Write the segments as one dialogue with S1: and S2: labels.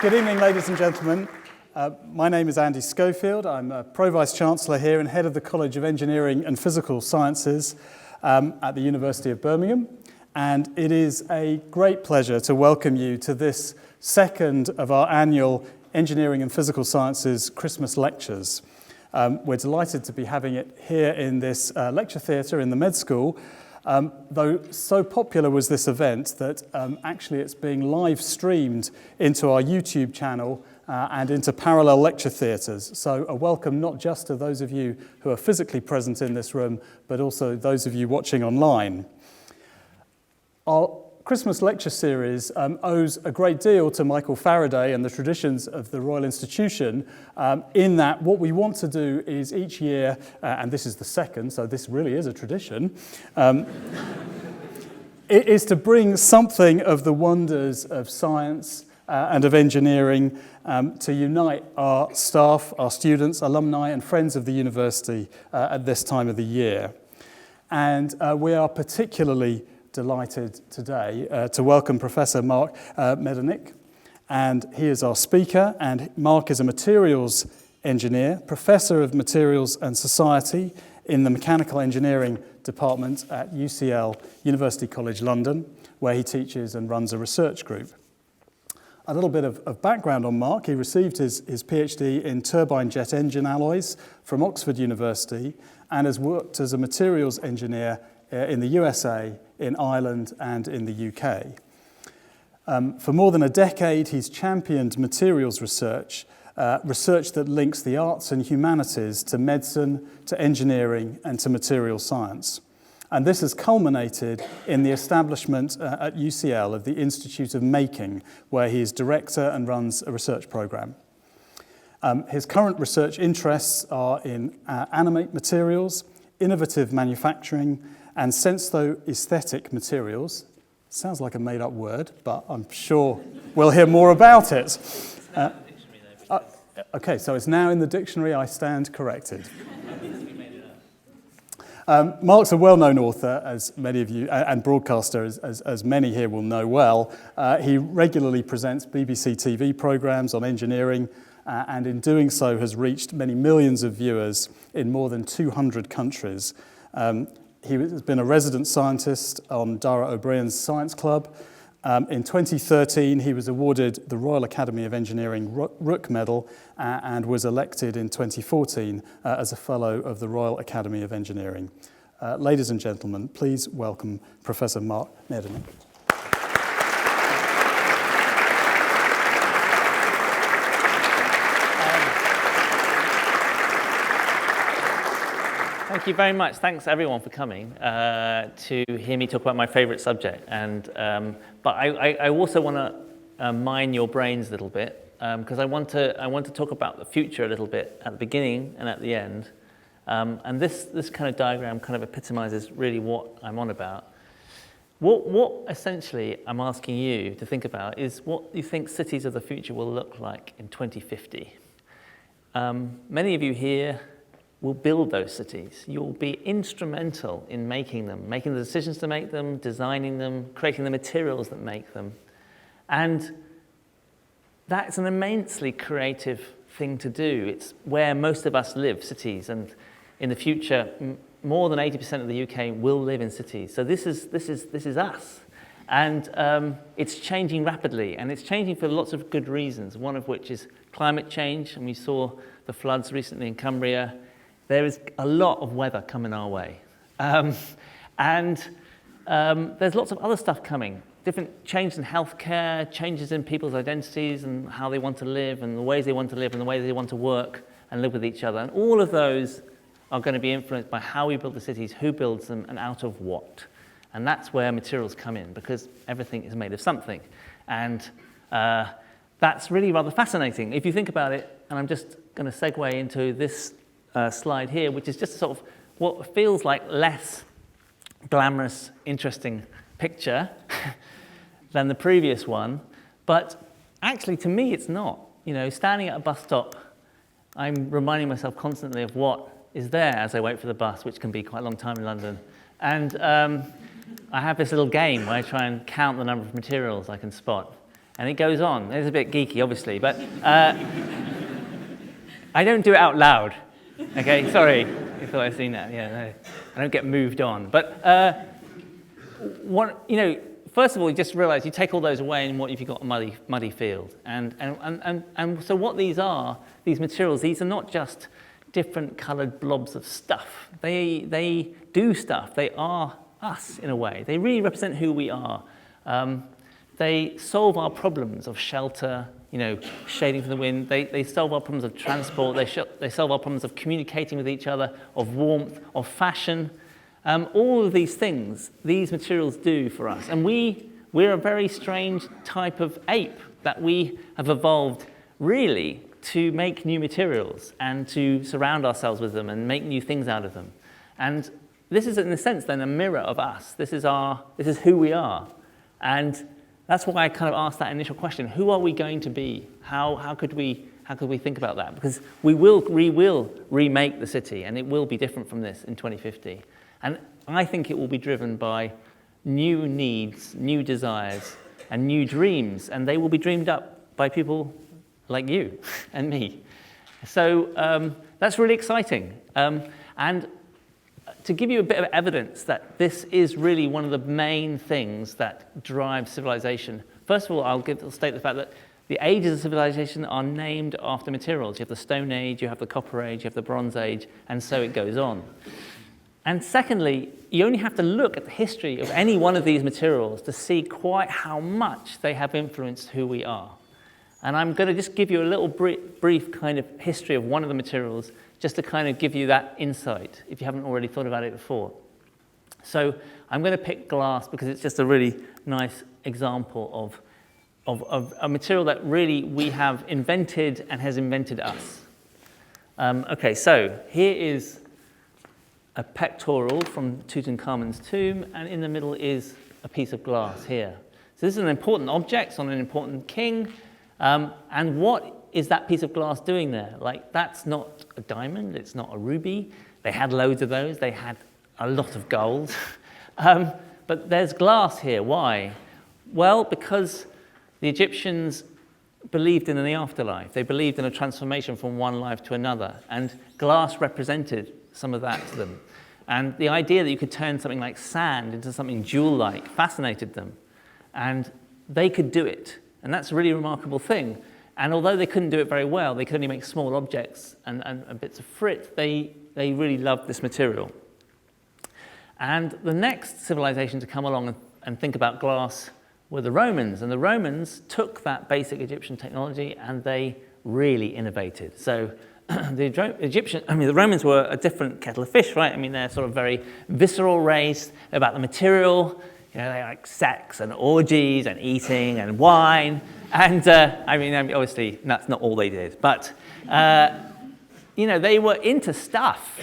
S1: Good evening, ladies and gentlemen. My name is Andy Schofield. I'm a Pro-Vice-Chancellor here and Head of the College of Engineering and Physical Sciences at the University of Birmingham. And it is a great pleasure to welcome you to this second of our annual Engineering and Physical Sciences Christmas lectures. We're delighted to be having it here in this lecture theatre in the Med School, though so popular was this event that actually it's being live streamed into our YouTube channel and into parallel lecture theatres. So a welcome not just to those of you who are physically present in this room, but also those of you watching online. Our Christmas lecture series owes a great deal to Michael Faraday and the traditions of the Royal Institution, in that what we want to do is each year, and this is the second, so this really is a tradition, it is to bring something of the wonders of science and of engineering to unite our staff, our students, alumni and friends of the university at this time of the year. And we are particularly delighted today to welcome Professor Mark Miodownik, and he is our speaker. And Mark is a materials engineer, Professor of Materials and Society in the Mechanical Engineering Department at UCL, University College London, where he teaches and runs a research group. A little bit of background on Mark. He received his PhD in turbine jet engine alloys from Oxford University and has worked as a materials engineer in the USA, in Ireland and in the UK. For more than a decade, he's championed materials research, research that links the arts and humanities to medicine, to engineering and to material science. And this has culminated in the establishment at UCL of the Institute of Making, where he is director and runs a research program. His current research interests are in animate materials, innovative manufacturing, and senso-aesthetic materials. Sounds like a made-up word, but I'm sure we'll hear more about it.
S2: It's now in the dictionary, though.
S1: Okay, so it's now in the dictionary. I stand corrected. Mark's a well-known author, as many of you, and broadcaster, as many here will know well. He regularly presents BBC TV programmes on engineering, and in doing so has reached many millions of viewers in more than 200 countries. He has been a resident scientist on Dara O'Brien's Science Club. In 2013, he was awarded the Royal Academy of Engineering Rook Medal and was elected in 2014 as a Fellow of the Royal Academy of Engineering. Ladies and gentlemen, please welcome Professor Mark Miodownik.
S2: Thank you very much. Thanks everyone for coming to hear me talk about my favourite subject. And but I also want to mine your brains a little bit because I want to talk about the future a little bit at the beginning and at the end. And this kind of diagram kind of epitomizes really what I'm on about. What essentially I'm asking you to think about is what you think cities of the future will look like in 2050. Many of you here will build those cities. You'll be instrumental in making them, making the decisions to make them, designing them, creating the materials that make them. And that's an immensely creative thing to do. It's where most of us live, cities, and in the future, more than 80% of the UK will live in cities. So this is us. And it's changing rapidly, and it's changing for lots of good reasons, one of which is climate change, and we saw the floods recently in Cumbria. There is a lot of weather coming our way. And there's lots of other stuff coming. Different changes in healthcare, changes in people's identities and how they want to live and the ways they want to live and the way they want to work and live with each other. And all of those are going to be influenced by how we build the cities, who builds them, and out of what. And that's where materials come in, because everything is made of something. And that's really rather fascinating. If you think about it, and I'm just going to segue into this slide here, which is just sort of what feels like less glamorous, interesting picture than the previous one. But actually, to me, it's not. You know, standing at a bus stop, I'm reminding myself constantly of what is there as I wait for the bus, which can be quite a long time in London. And I have this little game where I try and count the number of materials I can spot. And it goes on. It's a bit geeky, obviously, but I don't do it out loud. Okay, sorry. You thought I'd seen that. Yeah, no. I don't get moved on. But first of all, you just realize you take all those away, and what if you've got a muddy field? And so what these materials, these are not just different colored blobs of stuff. They do stuff. They are us in a way. They really represent who we are. They solve our problems of shelter, shading from the wind. They solve our problems of transport. They solve our problems of communicating with each other, of warmth, of fashion. All of these things, these materials do for us. And we're a very strange type of ape that we have evolved really to make new materials and to surround ourselves with them and make new things out of them. And this is, in a sense, then a mirror of us. This is who we are. And that's why I kind of asked that initial question: who are we going to be? How could we think about that? Because we will remake the city, and it will be different from this in 2050. And I think it will be driven by new needs, new desires, and new dreams, and they will be dreamed up by people like you and me. So that's really exciting. And to give you a bit of evidence that this is really one of the main things that drives civilization, first of all, I'll state the fact that the ages of civilization are named after materials. You have the Stone Age, you have the Copper Age, you have the Bronze Age, and so it goes on. And secondly, you only have to look at the history of any one of these materials to see quite how much they have influenced who we are. And I'm going to just give you a little brief kind of history of one of the materials, just to kind of give you that insight, if you haven't already thought about it before. So I'm going to pick glass because it's just a really nice example of a material that really we have invented and has invented us. Okay, so here is a pectoral from Tutankhamun's tomb, and in the middle is a piece of glass here. So this is an important object, it's on an important king, and what is that piece of glass doing there? Like, that's not a diamond, it's not a ruby. They had loads of those, they had a lot of gold. But there's glass here, why? Well, because the Egyptians believed in the afterlife. They believed in a transformation from one life to another, and glass represented some of that to them. And the idea that you could turn something like sand into something jewel-like fascinated them. And they could do it. And that's a really remarkable thing. And although they couldn't do it very well, they could only make small objects and bits of frit, they really loved this material. And the next civilization to come along and think about glass were the Romans. And the Romans took that basic Egyptian technology and they really innovated. So the Romans were a different kettle of fish, right? I mean, they're sort of very visceral race about the material. They like sex and orgies and eating and wine. And obviously, that's not all they did. But, they were into stuff.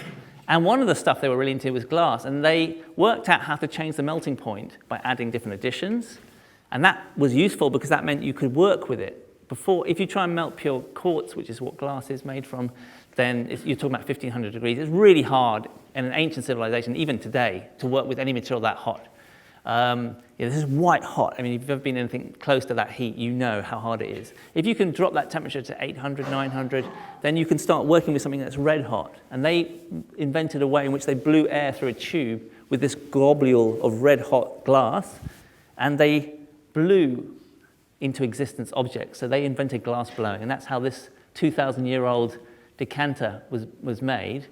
S2: And one of the stuff they were really into was glass. And they worked out how to change the melting point by adding different additions. And that was useful because that meant you could work with it. Before, if you try and melt pure quartz, which is what glass is made from, then you're talking about 1500 degrees. It's really hard in an ancient civilization, even today, to work with any material that hot. This is white hot. I mean, if you've ever been anything close to that heat, you know how hard it is. If you can drop that temperature to 800, 900, then you can start working with something that's red hot. And they invented a way in which they blew air through a tube with this globule of red hot glass, and they blew into existence objects. So they invented glass blowing, and that's how this 2,000-year-old decanter was made.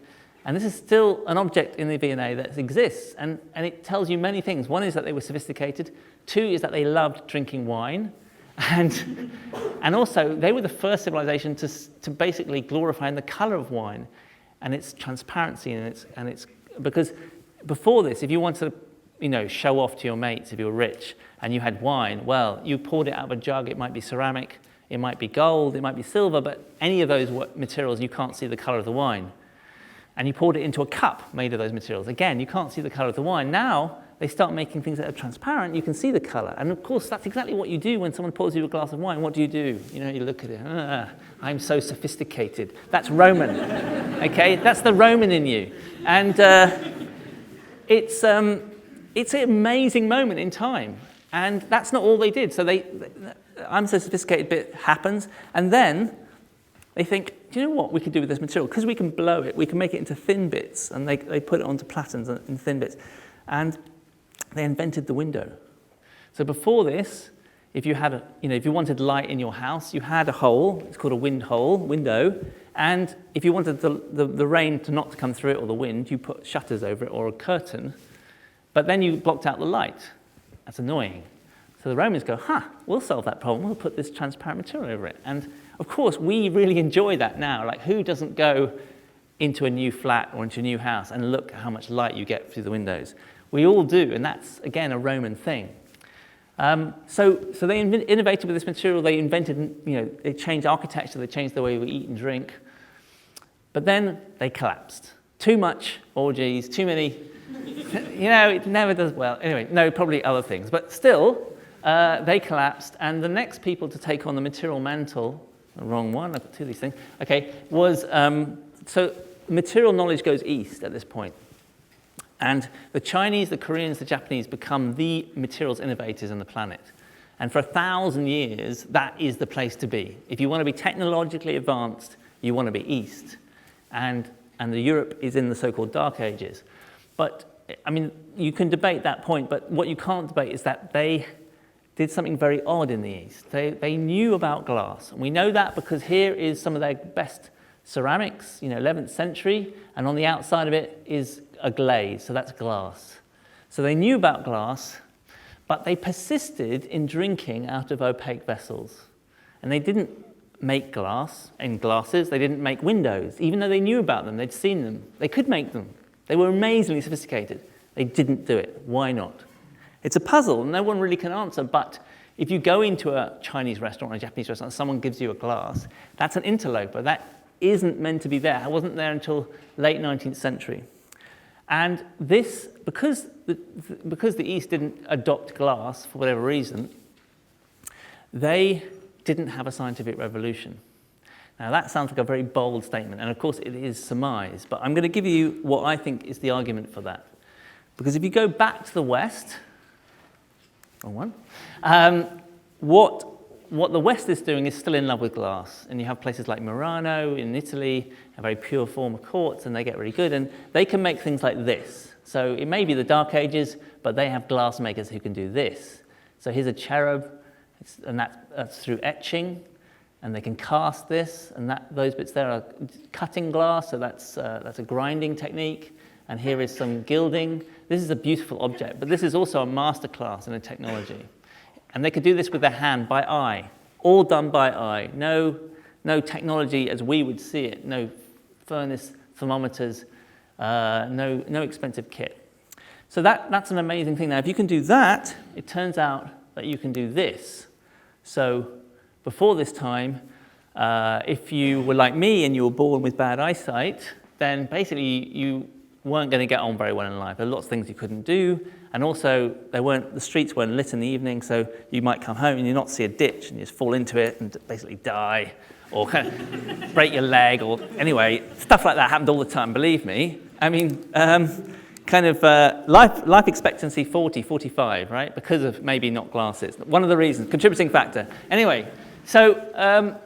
S2: And this is still an object in the V&A that exists, and it tells you many things. One is that they were sophisticated. Two is that they loved drinking wine. And also, they were the first civilization to basically glorify the color of wine and its transparency and its because before this, if you wanted to show off to your mates if you were rich and you had wine, well, you poured it out of a jug. It might be ceramic, it might be gold, it might be silver, but any of those materials, you can't see the color of the wine. And you poured it into a cup made of those materials. Again, you can't see the color of the wine. Now, they start making things that are transparent. You can see the color. And of course, that's exactly what you do when someone pours you a glass of wine. What do? You look at it. I'm so sophisticated. That's Roman, okay? That's the Roman in you. And it's an amazing moment in time. And that's not all they did. So I'm so sophisticated bit happens, and then they think, do you know what we could do with this material? Because we can blow it, we can make it into thin bits, and they put it onto platens in thin bits. And they invented the window. So before this, if you had if you wanted light in your house, you had a hole, it's called a window, and if you wanted the rain not to come through it or the wind, you put shutters over it or a curtain, but then you blocked out the light. That's annoying. So the Romans go, we'll solve that problem, we'll put this transparent material over it. And of course, we really enjoy that now. Like, who doesn't go into a new flat or into a new house and look how much light you get through the windows? We all do, and that's, again, a Roman thing. So they innovated with this material. They invented, they changed architecture, they changed the way we eat and drink. But then they collapsed. Too much orgies, too many, it never does well. Anyway, no, probably other things. But still, they collapsed, and the next people to take on the material mantle, the wrong one, I've got two of these things, was, so material knowledge goes east at this point. And the Chinese, the Koreans, the Japanese become the materials innovators on the planet. And for 1,000 years, that is the place to be. If you want to be technologically advanced, you want to be east. And the Europe is in the so-called Dark Ages. But, you can debate that point, but what you can't debate is that they did something very odd in the East. They knew about glass. And we know that because here is some of their best ceramics, 11th century, and on the outside of it is a glaze, so that's glass. So they knew about glass, but they persisted in drinking out of opaque vessels. And they didn't make glass in glasses, they didn't make windows, even though they knew about them, they'd seen them. They could make them. They were amazingly sophisticated. They didn't do it. Why not? It's a puzzle, no one really can answer, but if you go into a Chinese restaurant or a Japanese restaurant and someone gives you a glass, that's an interloper. That isn't meant to be there. It wasn't there until late 19th century. And this, because the East didn't adopt glass for whatever reason, they didn't have a scientific revolution. Now that sounds like a very bold statement, and of course it is surmise, but I'm going to give you what I think is the argument for that. Because if you go back to the West, what the West is doing is still in love with glass. And you have places like Murano in Italy, a very pure form of quartz, and they get really good. And they can make things like this. So it may be the Dark Ages, but they have glass makers who can do this. So here's a cherub, and that's through etching. And they can cast this, and those bits there are cutting glass, so that's a grinding technique. And here is some gilding. This is a beautiful object, but this is also a masterclass in a technology. And they could do this with their hand, by eye, all done by eye. No technology as we would see it, no furnace, thermometers, no expensive kit. So that's an amazing thing. Now, if you can do that, it turns out that you can do this. So before this time, if you were like me and you were born with bad eyesight, then basically you weren't going to get on very well in life. There are lots of things you couldn't do, and also the streets weren't lit in the evening, so you might come home and you not see a ditch and you just fall into it and basically die, or kind of break your leg, or anyway, stuff like that happened all the time, believe me. Life expectancy 40, 45, right? Because of maybe not glasses. One of the reasons, contributing factor. Anyway, so,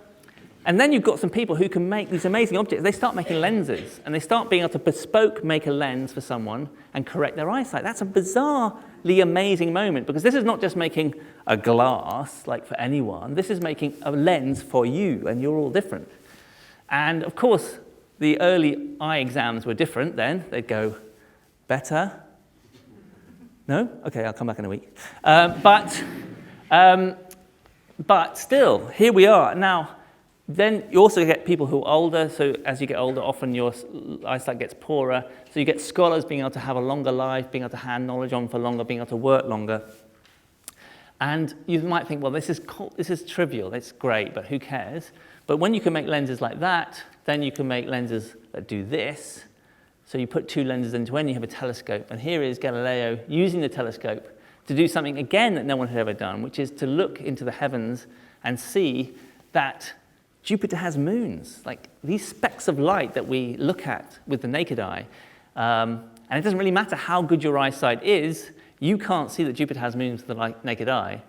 S2: and then you've got some people who can make these amazing objects. They start making lenses, and they start being able to bespoke make a lens for someone and correct their eyesight. That's a bizarrely amazing moment, because this is not just making a glass, like for anyone. This is making a lens for you, and you're all different. And of course, the early eye exams were different then. They'd go, better? No? Okay, I'll come back in a week. But still, here we are. Now, then you also get people who are older, so as you get older, often your eyesight gets poorer. So you get scholars being able to have a longer life, being able to hand knowledge on for longer, being able to work longer. And you might think, well, this is trivial, it's great, but who cares? But when you can make lenses like that, then you can make lenses that do this. So you put two lenses into when you have a telescope. And here is Galileo using the telescope to do something, again, that no one had ever done, which is to look into the heavens and see that Jupiter has moons, like these specks of light that we look at with the naked eye. And it doesn't really matter how good your eyesight is, you can't see that Jupiter has moons with the naked eye.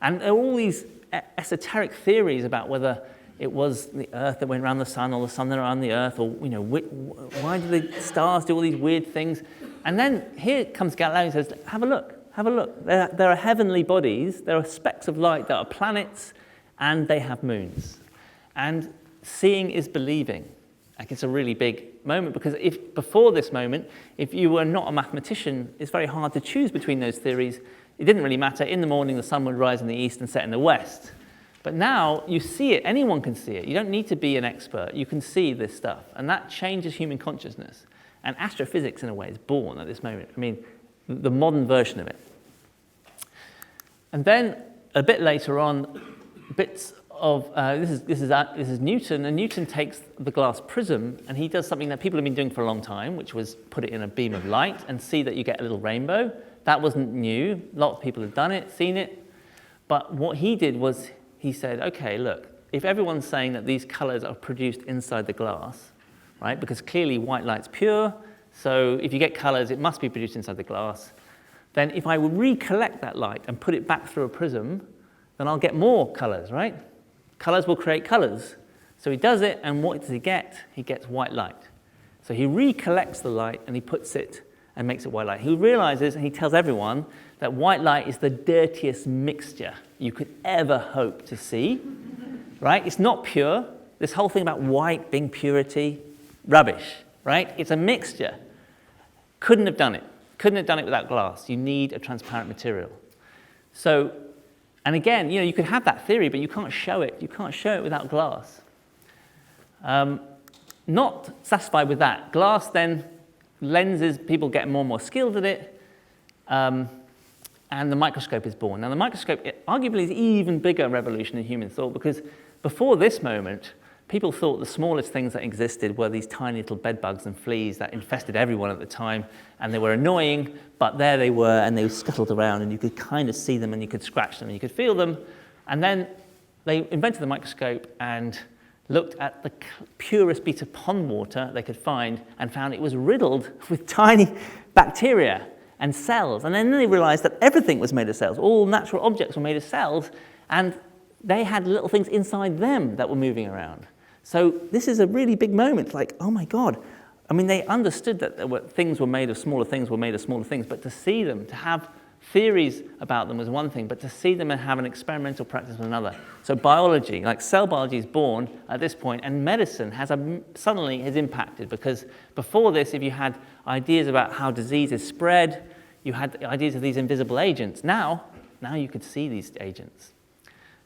S2: And there are all these esoteric theories about whether it was the Earth that went around the sun or the sun that around the Earth, or why do the stars do all these weird things? And then here comes Galileo and says, have a look. There are heavenly bodies, there are specks of light that are planets, and they have moons. And seeing is believing. Like, it's a really big moment, because if before this moment, if you were not a mathematician, it's very hard to choose between those theories. It didn't really matter. In the morning, the sun would rise in the east and set in the west. But now you see it. Anyone can see it. You don't need to be an expert. You can see this stuff. And that changes human consciousness. And astrophysics, in a way, is born at this moment. I mean, the modern version of it. And then a bit later on, bits of this is Newton, and Newton takes the glass prism and he does something that people have been doing for a long time, which was put it in a beam of light and see that you get a little rainbow. That wasn't new. Lots of people have done it, seen it. But what he did was he said, okay, look, if everyone's saying that these colors are produced inside the glass, right? Because clearly white light's pure, so if you get colors, it must be produced inside the glass. Then if I recollect that light and put it back through a prism, then I'll get more colors, right? Colors will create colors. So he does it, and what does he get? He gets white light. So he recollects the light and he puts it and makes it white light. He realizes, and he tells everyone, that white light is the dirtiest mixture you could ever hope to see, right? It's not pure. This whole thing about white being purity, rubbish, right? It's a mixture. Couldn't have done it. Couldn't have done it without glass. You need a transparent material. So, and again, you could have that theory, but you can't show it. You can't show it without glass. Not satisfied with that. Glass then, lenses, people get more and more skilled at it, and the microscope is born. Now, the microscope arguably is an even bigger revolution in human thought, because before this moment, people thought the smallest things that existed were these tiny little bed bugs and fleas that infested everyone at the time, and they were annoying, but there they were, and they scuttled around, and you could kind of see them, and you could scratch them, and you could feel them. And then they invented the microscope and looked at the purest bit of pond water they could find and found it was riddled with tiny bacteria and cells. And then they realized that everything was made of cells. All natural objects were made of cells, and they had little things inside them that were moving around. So this is a really big moment, like, oh my God. I mean, they understood that things were made of smaller things, but to see them, to have theories about them was one thing, but to see them and have an experimental practice was another. So biology, like cell biology, is born at this point, and medicine suddenly has impacted, because before this, if you had ideas about how disease is spread, you had ideas of these invisible agents. Now you could see these agents.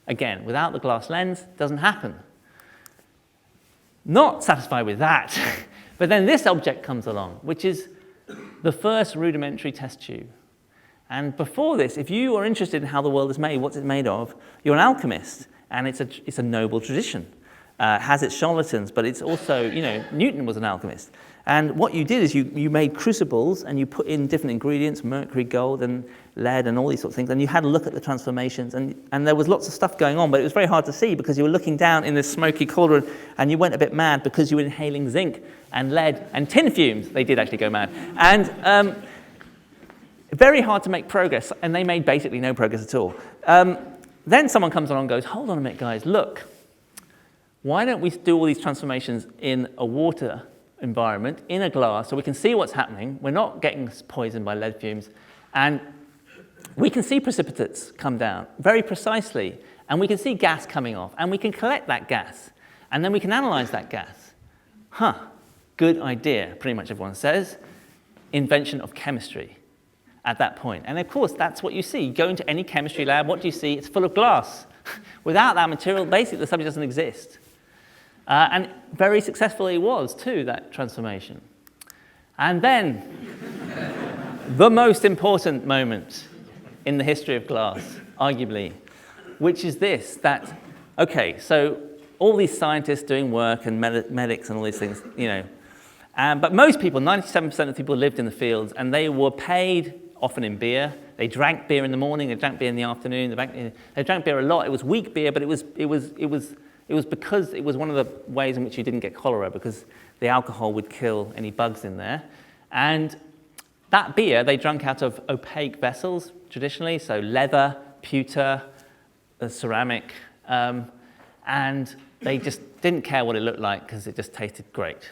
S2: Again, without the glass lens, it doesn't happen. Not satisfied with that, but then this object comes along, which is the first rudimentary test tube. And before this, if you are interested in how the world is made, what's it made of, you're an alchemist, and it's a noble tradition. It has its charlatans, but it's also, Newton was an alchemist. And what you did is you made crucibles, and you put in different ingredients, mercury, gold, and lead, and all these sorts of things, and you had a look at the transformations, and there was lots of stuff going on, but it was very hard to see because you were looking down in this smoky cauldron, and you went a bit mad because you were inhaling zinc and lead and tin fumes. They did actually go mad. And very hard to make progress, and they made basically no progress at all. Then someone comes along and goes, hold on a minute, guys, look. Why don't we do all these transformations in a water environment, in a glass, so we can see what's happening. We're not getting poisoned by lead fumes. And we can see precipitates come down very precisely. And we can see gas coming off. And we can collect that gas. And then we can analyze that gas. Good idea, pretty much everyone says. Invention of chemistry at that point. And of course, that's what you see. You go into any chemistry lab, what do you see? It's full of glass. Without that material, basically the subject doesn't exist. And very successfully it was, too, that transformation. And then, the most important moment in the history of glass, arguably, which is this, that, okay, so all these scientists doing work and medics and all these things, but most people, 97% of people lived in the fields, and they were paid often in beer. They drank beer in the morning, they drank beer in the afternoon, they drank beer a lot. It was weak beer, but it was because it was one of the ways in which you didn't get cholera, because the alcohol would kill any bugs in there. And that beer they drank out of opaque vessels, traditionally, so leather, pewter, ceramic, and they just didn't care what it looked like because it just tasted great.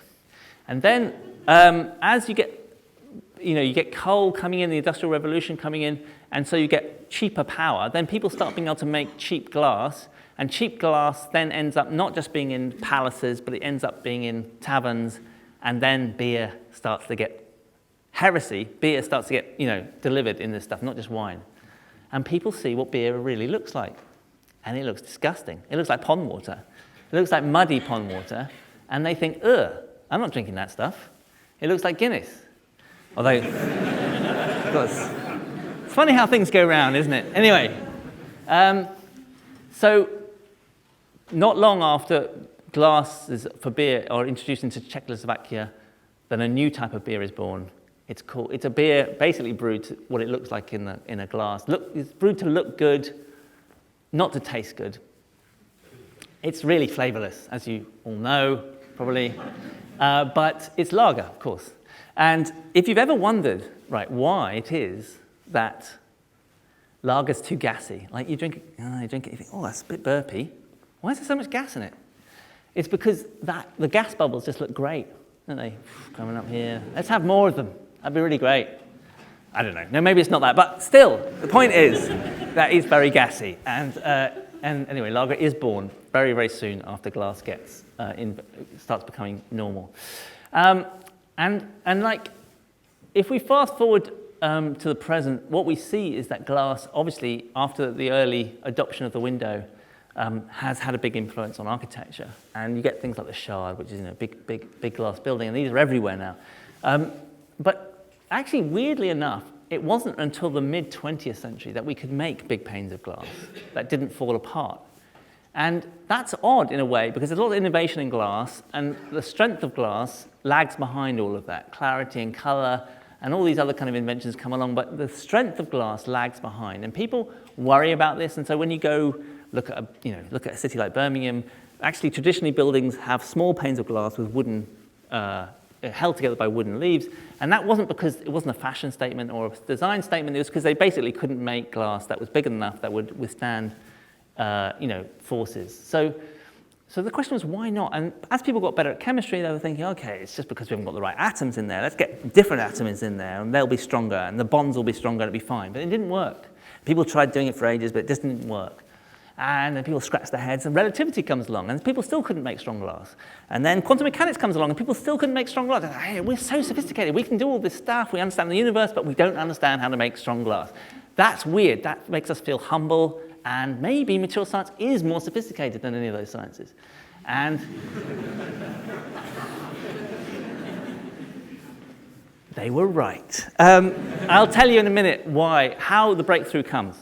S2: And then as you get coal coming in, the Industrial Revolution coming in, and so you get cheaper power, then people start being able to make cheap glass, and cheap glass then ends up not just being in palaces, but it ends up being in taverns, and then beer starts to get beer starts to get, delivered in this stuff, not just wine. And people see what beer really looks like, and it looks disgusting. It looks like pond water. It looks like muddy pond water, and they think, ugh, I'm not drinking that stuff. It looks like Guinness. Although, of course, it's funny how things go round, isn't it? Anyway, so not long after glasses for beer are introduced into Czechoslovakia, then a new type of beer is born. It's a beer basically brewed to what it looks like in a glass. It's brewed to look good, not to taste good. It's really flavorless, as you all know, probably. But it's lager, of course. And if you've ever wondered, right, why it is that lager's too gassy, like you drink it, you think, oh, that's a bit burpy. Why is there so much gas in it? It's because the gas bubbles just look great, don't they? Coming up here. Let's have more of them. That'd be really great. I don't know. No, maybe it's not that. But still, the point is that it's very gassy. And anyway, lager is born very, very soon after glass starts becoming normal. And like, if we fast forward to the present, what we see is that glass, obviously, after the early adoption of the window, has had a big influence on architecture. And you get things like the Shard, which is a big glass building, and these are everywhere now. But actually, weirdly enough, it wasn't until the mid-20th century that we could make big panes of glass that didn't fall apart. And that's odd in a way, because there's a lot of innovation in glass, and the strength of glass lags behind all of that. Clarity and color and all these other kind of inventions come along, but the strength of glass lags behind. And people worry about this, and so when you go look at a city like Birmingham, actually traditionally buildings have small panes of glass with wooden held together by wooden leaves, and that wasn't because it wasn't a fashion statement or a design statement. It was because they basically couldn't make glass that was big enough that would withstand, forces. So the question was, why not? And as people got better at chemistry, they were thinking, okay, it's just because we haven't got the right atoms in there. Let's get different atoms in there, and they'll be stronger, and the bonds will be stronger, and it'll be fine. But it didn't work. People tried doing it for ages, but it just didn't work. And then people scratch their heads, and relativity comes along, and people still couldn't make strong glass. And then quantum mechanics comes along, and people still couldn't make strong glass. Hey, we're so sophisticated. We can do all this stuff. We understand the universe, but we don't understand how to make strong glass. That's weird. That makes us feel humble, and maybe material science is more sophisticated than any of those sciences. And they were right. I'll tell you in a minute how the breakthrough comes.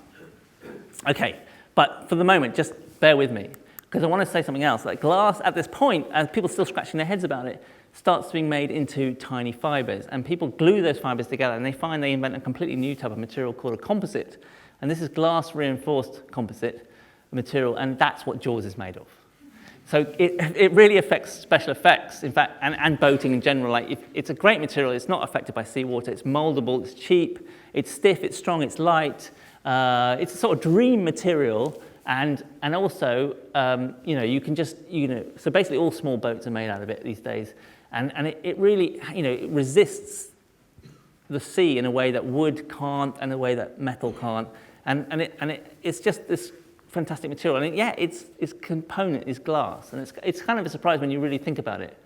S2: Okay. But for the moment, just bear with me, because I want to say something else. Like glass, at this point, as people are still scratching their heads about it, starts being made into tiny fibers. And people glue those fibers together, and they invent a completely new type of material called a composite. And this is glass-reinforced composite material, and that's what Jaws is made of. So it really affects special effects, in fact, and boating in general. Like it's a great material. It's not affected by seawater. It's moldable. It's cheap. It's stiff. It's strong. It's light. It's a sort of dream material, and also, you can just, so basically all small boats are made out of it these days, and it really, it resists the sea in a way that wood can't, and a way that metal can't, and it's just this fantastic material, and its component is glass, and it's kind of a surprise when you really think about it.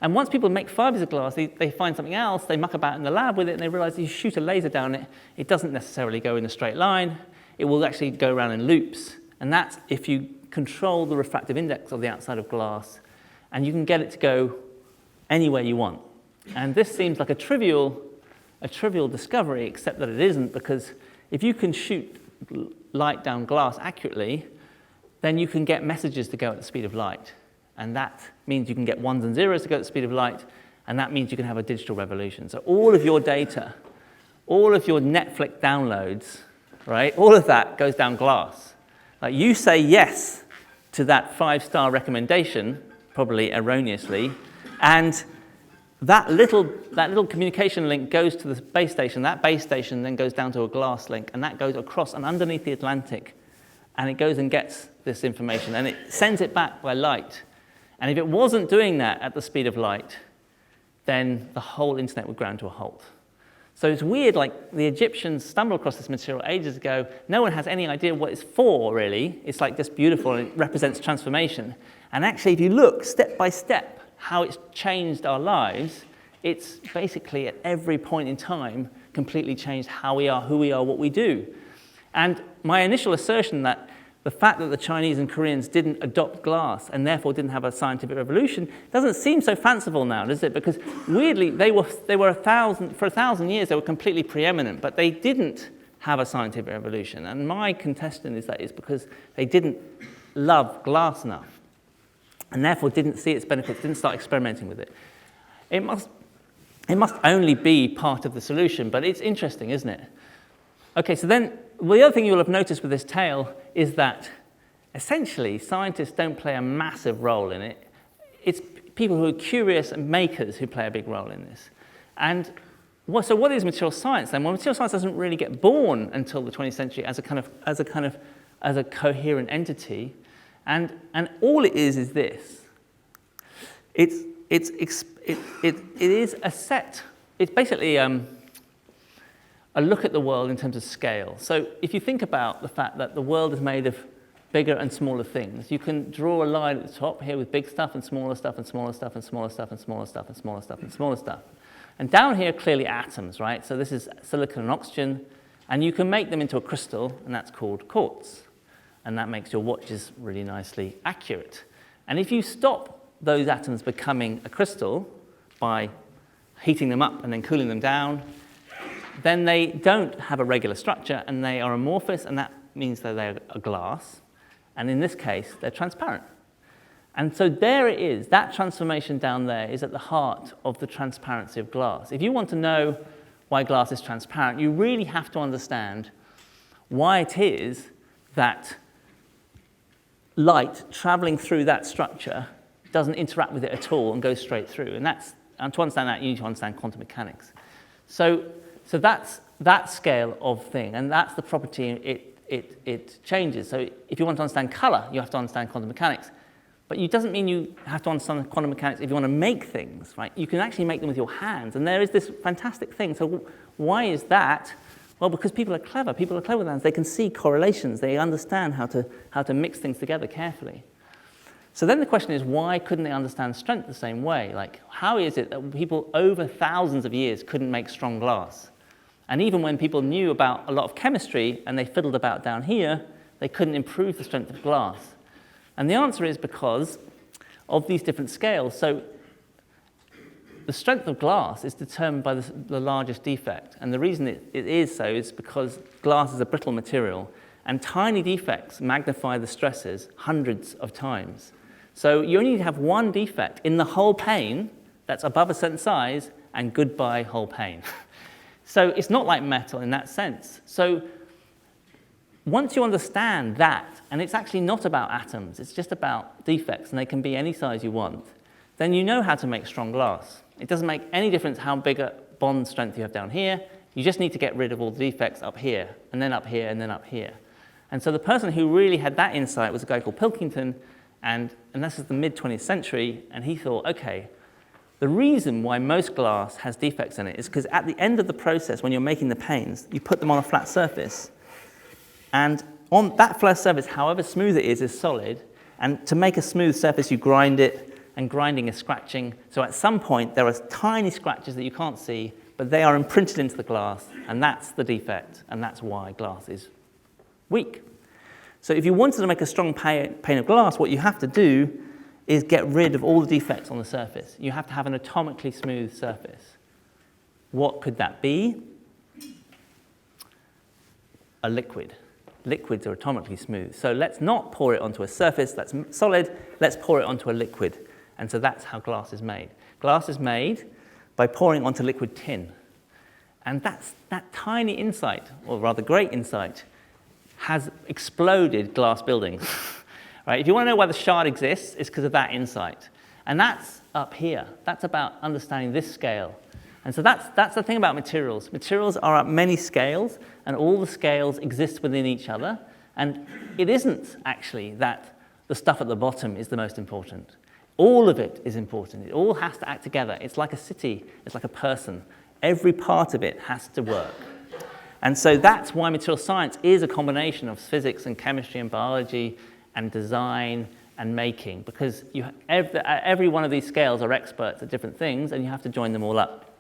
S2: And once people make fibers of glass, they find something else, they muck about in the lab with it, and they realize you shoot a laser down it, it doesn't necessarily go in a straight line, it will actually go around in loops. And that's if you control the refractive index of the outside of glass, and you can get it to go anywhere you want. And this seems like a trivial discovery, except that it isn't, because if you can shoot light down glass accurately, then you can get messages to go at the speed of light. And that means you can get ones and zeros to go at the speed of light, and that means you can have a digital revolution. So all of your data, all of your Netflix downloads, right, all of that goes down glass. Like you say yes to that 5-star recommendation, probably erroneously, and that little communication link goes to the base station. That base station then goes down to a glass link, and that goes across and underneath the Atlantic and it goes and gets this information, and it sends it back by light. And if it wasn't doing that at the speed of light, then the whole internet would ground to a halt. So it's weird, like the Egyptians stumbled across this material ages ago. No one has any idea what it's for, really. It's like just beautiful, and it represents transformation. And actually, if you look step by step how it's changed our lives, it's basically at every point in time completely changed how we are, who we are, what we do. And my initial assertion that the fact that the Chinese and Koreans didn't adopt glass and therefore didn't have a scientific revolution doesn't seem so fanciful now, does it? Because weirdly, for 1,000 years, they were completely preeminent, but they didn't have a scientific revolution. And my contestation is that it's because they didn't love glass enough and therefore didn't see its benefits, didn't start experimenting with it. It must only be part of the solution, but it's interesting, isn't it? Okay, so then the other thing you'll have noticed with this tale is that essentially scientists don't play a massive role in it. It's people who are curious and makers who play a big role in this. And so what is material science then? Well, material science doesn't really get born until the 20th century as a coherent entity. And all it is this. It is a set. It's basically a look at the world in terms of scale. So if you think about the fact that the world is made of bigger and smaller things, you can draw a line at the top here with big stuff and smaller stuff and smaller stuff and smaller stuff and smaller stuff and smaller stuff and smaller stuff. And down here, clearly atoms, right? So this is silicon and oxygen, and you can make them into a crystal, and that's called quartz. And that makes your watches really nicely accurate. And if you stop those atoms becoming a crystal by heating them up and then cooling them down, then they don't have a regular structure, and they are amorphous, and that means that they're a glass. And in this case, they're transparent. And so there it is. That transformation down there is at the heart of the transparency of glass. If you want to know why glass is transparent, you really have to understand why it is that light traveling through that structure doesn't interact with it at all and goes straight through. And to understand that, you need to understand quantum mechanics. So that's that scale of thing, and that's the property it changes. So if you want to understand color, you have to understand quantum mechanics. But it doesn't mean you have to understand quantum mechanics if you want to make things, right? You can actually make them with your hands, and there is this fantastic thing. So why is that? Well, because people are clever. People are clever with hands. They can see correlations. They understand how to mix things together carefully. So then the question is, why couldn't they understand strength the same way? Like, how is it that people over thousands of years couldn't make strong glass? And even when people knew about a lot of chemistry and they fiddled about down here, they couldn't improve the strength of glass. And the answer is because of these different scales. So the strength of glass is determined by the largest defect. And the reason it is so is because glass is a brittle material, and tiny defects magnify the stresses hundreds of times. So you only need to have one defect in the whole pane that's above a certain size, and goodbye whole pane. So it's not like metal in that sense. So once you understand that, and it's actually not about atoms, it's just about defects, and they can be any size you want, then you know how to make strong glass. It doesn't make any difference how big a bond strength you have down here. You just need to get rid of all the defects up here, and then up here, and then up here. And so the person who really had that insight was a guy called Pilkington, and this is the mid-20th century, and he thought, okay, the reason why most glass has defects in it is because at the end of the process, when you're making the panes, you put them on a flat surface. And on that flat surface, however smooth it is solid. And to make a smooth surface, you grind it, and grinding is scratching. So at some point, there are tiny scratches that you can't see, but they are imprinted into the glass, and that's the defect, and that's why glass is weak. So if you wanted to make a strong pane of glass, what you have to do is get rid of all the defects on the surface. You have to have an atomically smooth surface. What could that be? A liquid. Liquids are atomically smooth. So let's not pour it onto a surface that's solid, let's pour it onto a liquid. And so that's how glass is made. Glass is made by pouring onto liquid tin. And that tiny insight, or rather great insight, has exploded glass buildings. Right? If you want to know why the shard exists, it's because of that insight. And that's up here. That's about understanding this scale. And so that's the thing about materials. Materials are at many scales, and all the scales exist within each other. And it isn't actually that the stuff at the bottom is the most important. All of it is important. It all has to act together. It's like a city. It's like a person. Every part of it has to work. And so that's why material science is a combination of physics and chemistry and biology and design and making, because every one of these scales are experts at different things, and you have to join them all up.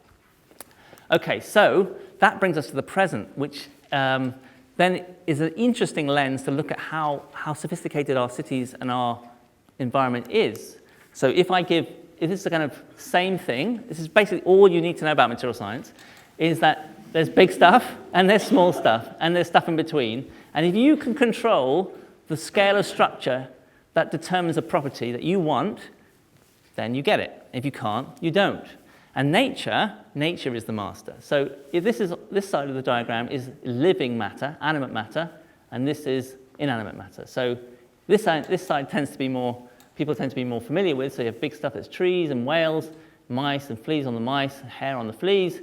S2: Okay, so that brings us to the present, which then is an interesting lens to look at how sophisticated our cities and our environment is. So if this is the kind of same thing, this is basically all you need to know about material science, is that there's big stuff, and there's small stuff, and there's stuff in between. And if you can control the scale of structure that determines a property that you want, then you get it. If you can't, you don't. And nature is the master. So if this side of the diagram is living matter, animate matter, and this is inanimate matter. So this side tends to be people tend to be more familiar with. So you have big stuff that's trees and whales, mice and fleas on the mice, hair on the fleas.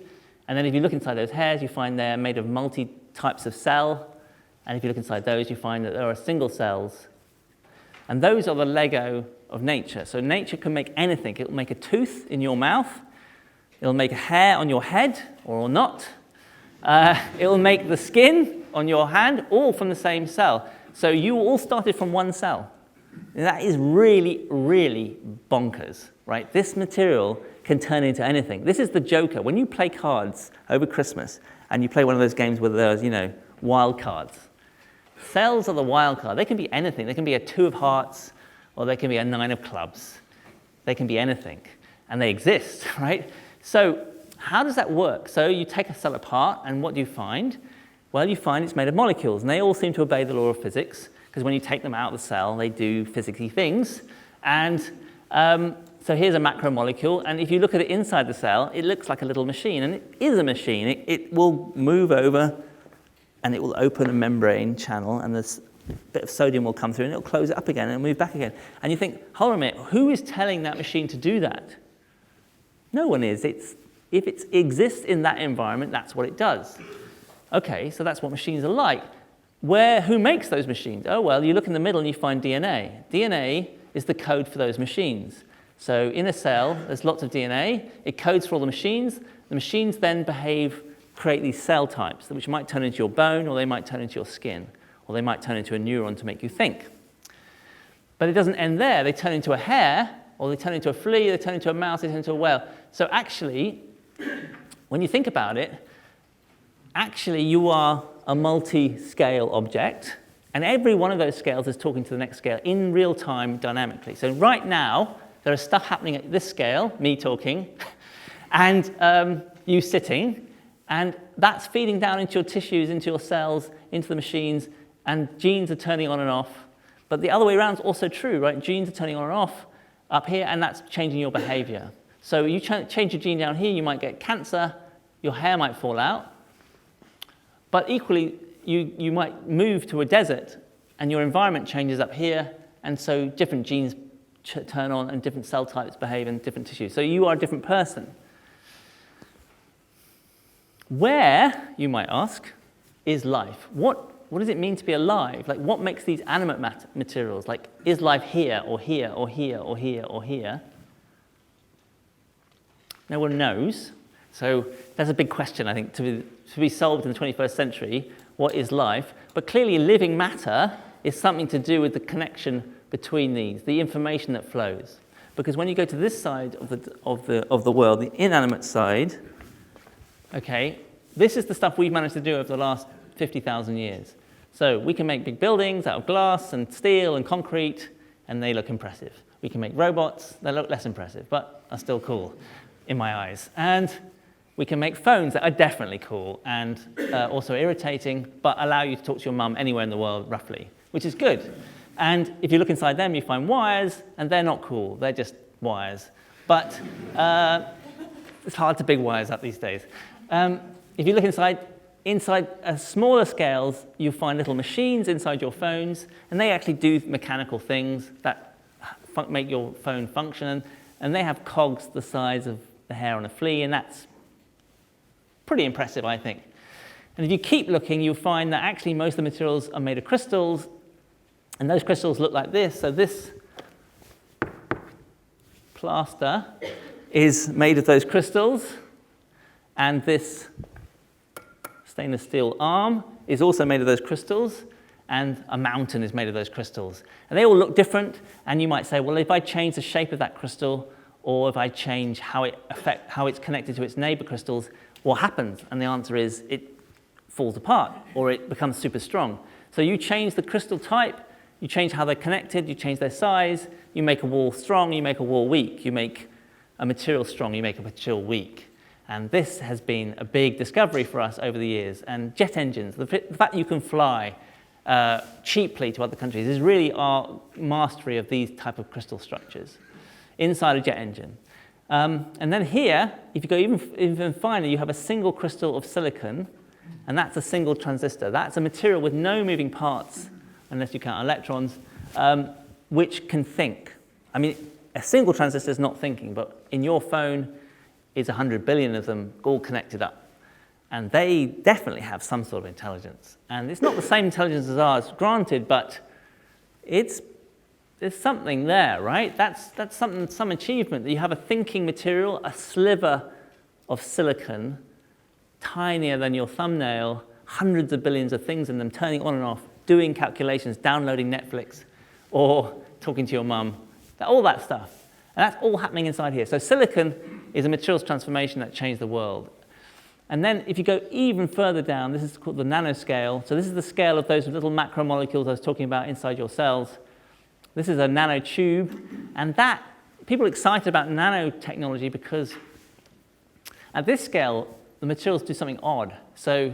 S2: And then if you look inside those hairs, you find they're made of multi-types of cell. And if you look inside those, you find that there are single cells. And those are the Lego of nature. So nature can make anything. It will make a tooth in your mouth. It will make a hair on your head, or not. It will make the skin on your hand, all from the same cell. So you all started from one cell. And that is really, really bonkers, right? This material can turn into anything. This is the Joker. When you play cards over Christmas, and you play one of those games where there's, wild cards, cells are the wild card. They can be anything. They can be a 2 of hearts, or they can be a 9 of clubs. They can be anything, and they exist, right? So how does that work? So you take a cell apart, and what do you find? Well, you find it's made of molecules, and they all seem to obey the law of physics, because when you take them out of the cell, they do physicsy things. And so here's a macromolecule, and if you look at it inside the cell, it looks like a little machine, and it is a machine. It will move over, and it will open a membrane channel, and this bit of sodium will come through, and it'll close it up again and move back again. And you think, hold on a minute, who is telling that machine to do that? No one is. If it exists in that environment, that's what it does. Okay, so that's what machines are like. Who makes those machines? Oh, well, you look in the middle and you find DNA. DNA is the code for those machines. So in a cell, there's lots of DNA. It codes for all the machines. The machines then create these cell types, which might turn into your bone, or they might turn into your skin, or they might turn into a neuron to make you think. But it doesn't end there. They turn into a hair, or they turn into a flea, they turn into a mouse, they turn into a whale. So actually, when you think about it, actually you are a multi-scale object, and every one of those scales is talking to the next scale in real time dynamically. So right now, there is stuff happening at this scale, me talking, and you sitting, and that's feeding down into your tissues, into your cells, into the machines, and genes are turning on and off. But the other way around is also true, right? Genes are turning on and off up here, and that's changing your behavior. So you change your gene down here, you might get cancer, your hair might fall out. But equally, you might move to a desert, and your environment changes up here, and so different genes turn on, and different cell types behave in different tissues. So you are a different person. Where, you might ask, is life? What does it mean to be alive? Like, what makes these animate materials? Like, is life here, or here, or here, or here, or here? No one knows. So that's a big question, I think, to be solved in the 21st century. What is life? But clearly, living matter is something to do with the connection between these, the information that flows. Because when you go to this side of the world, the inanimate side, okay, this is the stuff we've managed to do over the last 50,000 years. So we can make big buildings out of glass and steel and concrete, and they look impressive. We can make robots, they look less impressive, but are still cool in my eyes. And we can make phones that are definitely cool and also irritating, but allow you to talk to your mum anywhere in the world, roughly, which is good. And if you look inside them, you find wires, and they're not cool. They're just wires. But it's hard to big wires up these days. If you look inside smaller scales, you find little machines inside your phones, and they actually do mechanical things that make your phone function, and they have cogs the size of the hair on a flea, and that's pretty impressive, I think. And if you keep looking, you'll find that actually most of the materials are made of crystals, and those crystals look like this. So this plaster is made of those crystals, and this stainless steel arm is also made of those crystals, and a mountain is made of those crystals. And they all look different, and you might say, well, if I change the shape of that crystal, or if I change how it's connected to its neighbor crystals, what happens? And the answer is it falls apart, or it becomes super strong. So you change the crystal type, you change how they're connected, you change their size, you make a wall strong, you make a wall weak, you make a material strong, you make a material weak. And this has been a big discovery for us over the years. And jet engines, the fact you can fly cheaply to other countries is really our mastery of these type of crystal structures inside a jet engine. And then here, if you go even finer, you have a single crystal of silicon, and that's a single transistor. That's a material with no moving parts, unless you count electrons, which can think. I mean, a single transistor is not thinking, but in your phone is 100 billion of them all connected up. And they definitely have some sort of intelligence. And it's not the same intelligence as ours, granted, but there's something there, right? That's some achievement, that you have a thinking material, a sliver of silicon, tinier than your thumbnail, hundreds of billions of things in them, turning on and off, doing calculations, downloading Netflix, or talking to your mum, all that stuff. And that's all happening inside here. So silicon is a materials transformation that changed the world. And then if you go even further down, this is called the nanoscale. So this is the scale of those little macromolecules I was talking about inside your cells. This is a nanotube. And that, people are excited about nanotechnology because at this scale, the materials do something odd. So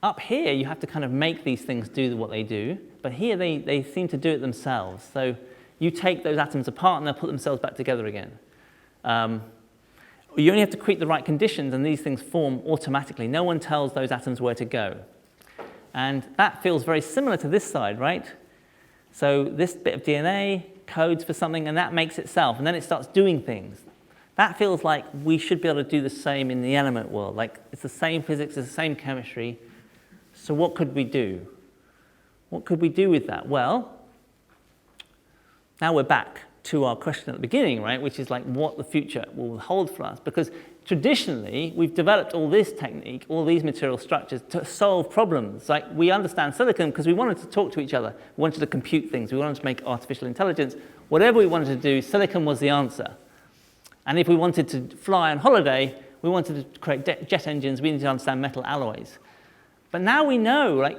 S2: up here, you have to kind of make these things do what they do. But here, they seem to do it themselves. So you take those atoms apart, and they'll put themselves back together again. You only have to create the right conditions, and these things form automatically. No one tells those atoms where to go. And that feels very similar to this side, right? So this bit of DNA codes for something, and that makes itself, and then it starts doing things. That feels like we should be able to do the same in the element world. Like, it's the same physics, it's the same chemistry. So what could we do? What could we do with that? Well, now we're back to our question at the beginning, right, which is like what the future will hold for us. Because traditionally, we've developed all this technique, all these material structures to solve problems. Like, we understand silicon because we wanted to talk to each other. We wanted to compute things. We wanted to make artificial intelligence. Whatever we wanted to do, silicon was the answer. And if we wanted to fly on holiday, we wanted to create jet engines, we needed to understand metal alloys. But now we know, like,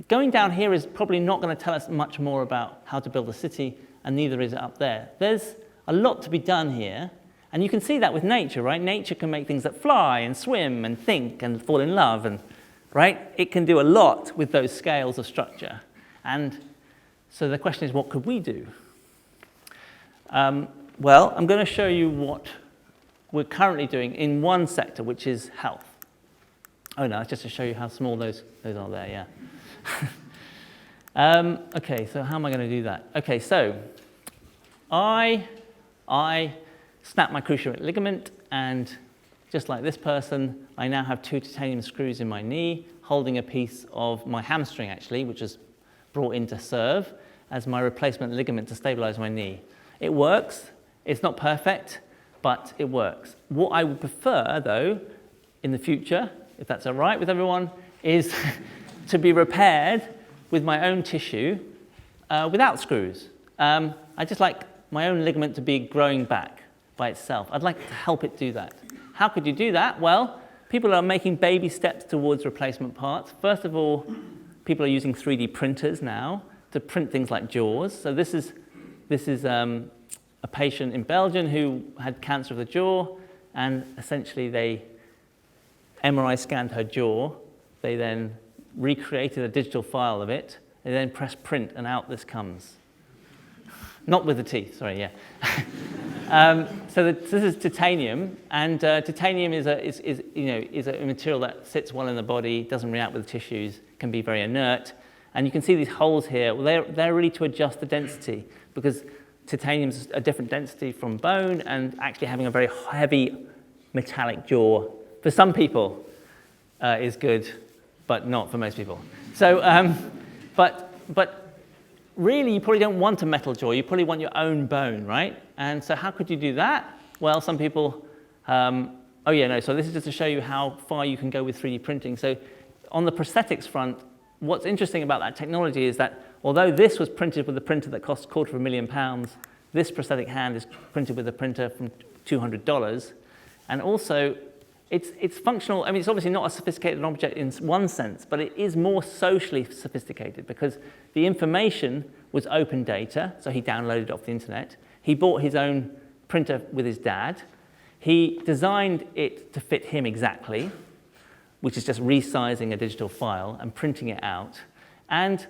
S2: going down here is probably not going to tell us much more about how to build a city, and neither is it up there. There's a lot to be done here, and you can see that with nature, right? Nature can make things that fly and swim and think and fall in love, and right? It can do a lot with those scales of structure. And so the question is, what could we do? Well, I'm going to show you what we're currently doing in one sector, which is health. Oh no, it's just to show you how small those are there, yeah. Okay, so how am I going to do that? Okay, so I snapped my cruciate ligament, and just like this person, I now have 2 titanium screws in my knee, holding a piece of my hamstring, actually, which is brought in to serve as my replacement ligament to stabilize my knee. It works. It's not perfect, but it works. What I would prefer, though, in the future, if that's all right with everyone, is to be repaired with my own tissue without screws. I just like my own ligament to be growing back by itself. I'd like to help it do that. How could you do that? Well, people are making baby steps towards replacement parts. First of all, people are using 3D printers now to print things like jaws. So this is a patient in Belgium who had cancer of the jaw, and essentially they MRI scanned her jaw. They then recreated a digital file of it. They then pressed print, and out this comes. Not with the teeth, sorry, yeah. So this is titanium, and titanium is a material that sits well in the body, doesn't react with tissues, can be very inert. And you can see these holes here. Well, they're really to adjust the density, because titanium's a different density from bone, and actually having a very heavy metallic jaw, for some people, is good, but not for most people. So, but really, you probably don't want a metal jaw. You probably want your own bone, right? And so how could you do that? Well, some people, so this is just to show you how far you can go with 3D printing. So on the prosthetics front, what's interesting about that technology is that although this was printed with a printer that cost £250,000, this prosthetic hand is printed with a printer from $200. And also, it's functional. I mean, it's obviously not a sophisticated object in one sense, but it is more socially sophisticated because the information was open data, so he downloaded it off the internet. He bought his own printer with his dad. He designed it to fit him exactly, which is just resizing a digital file and printing it out. And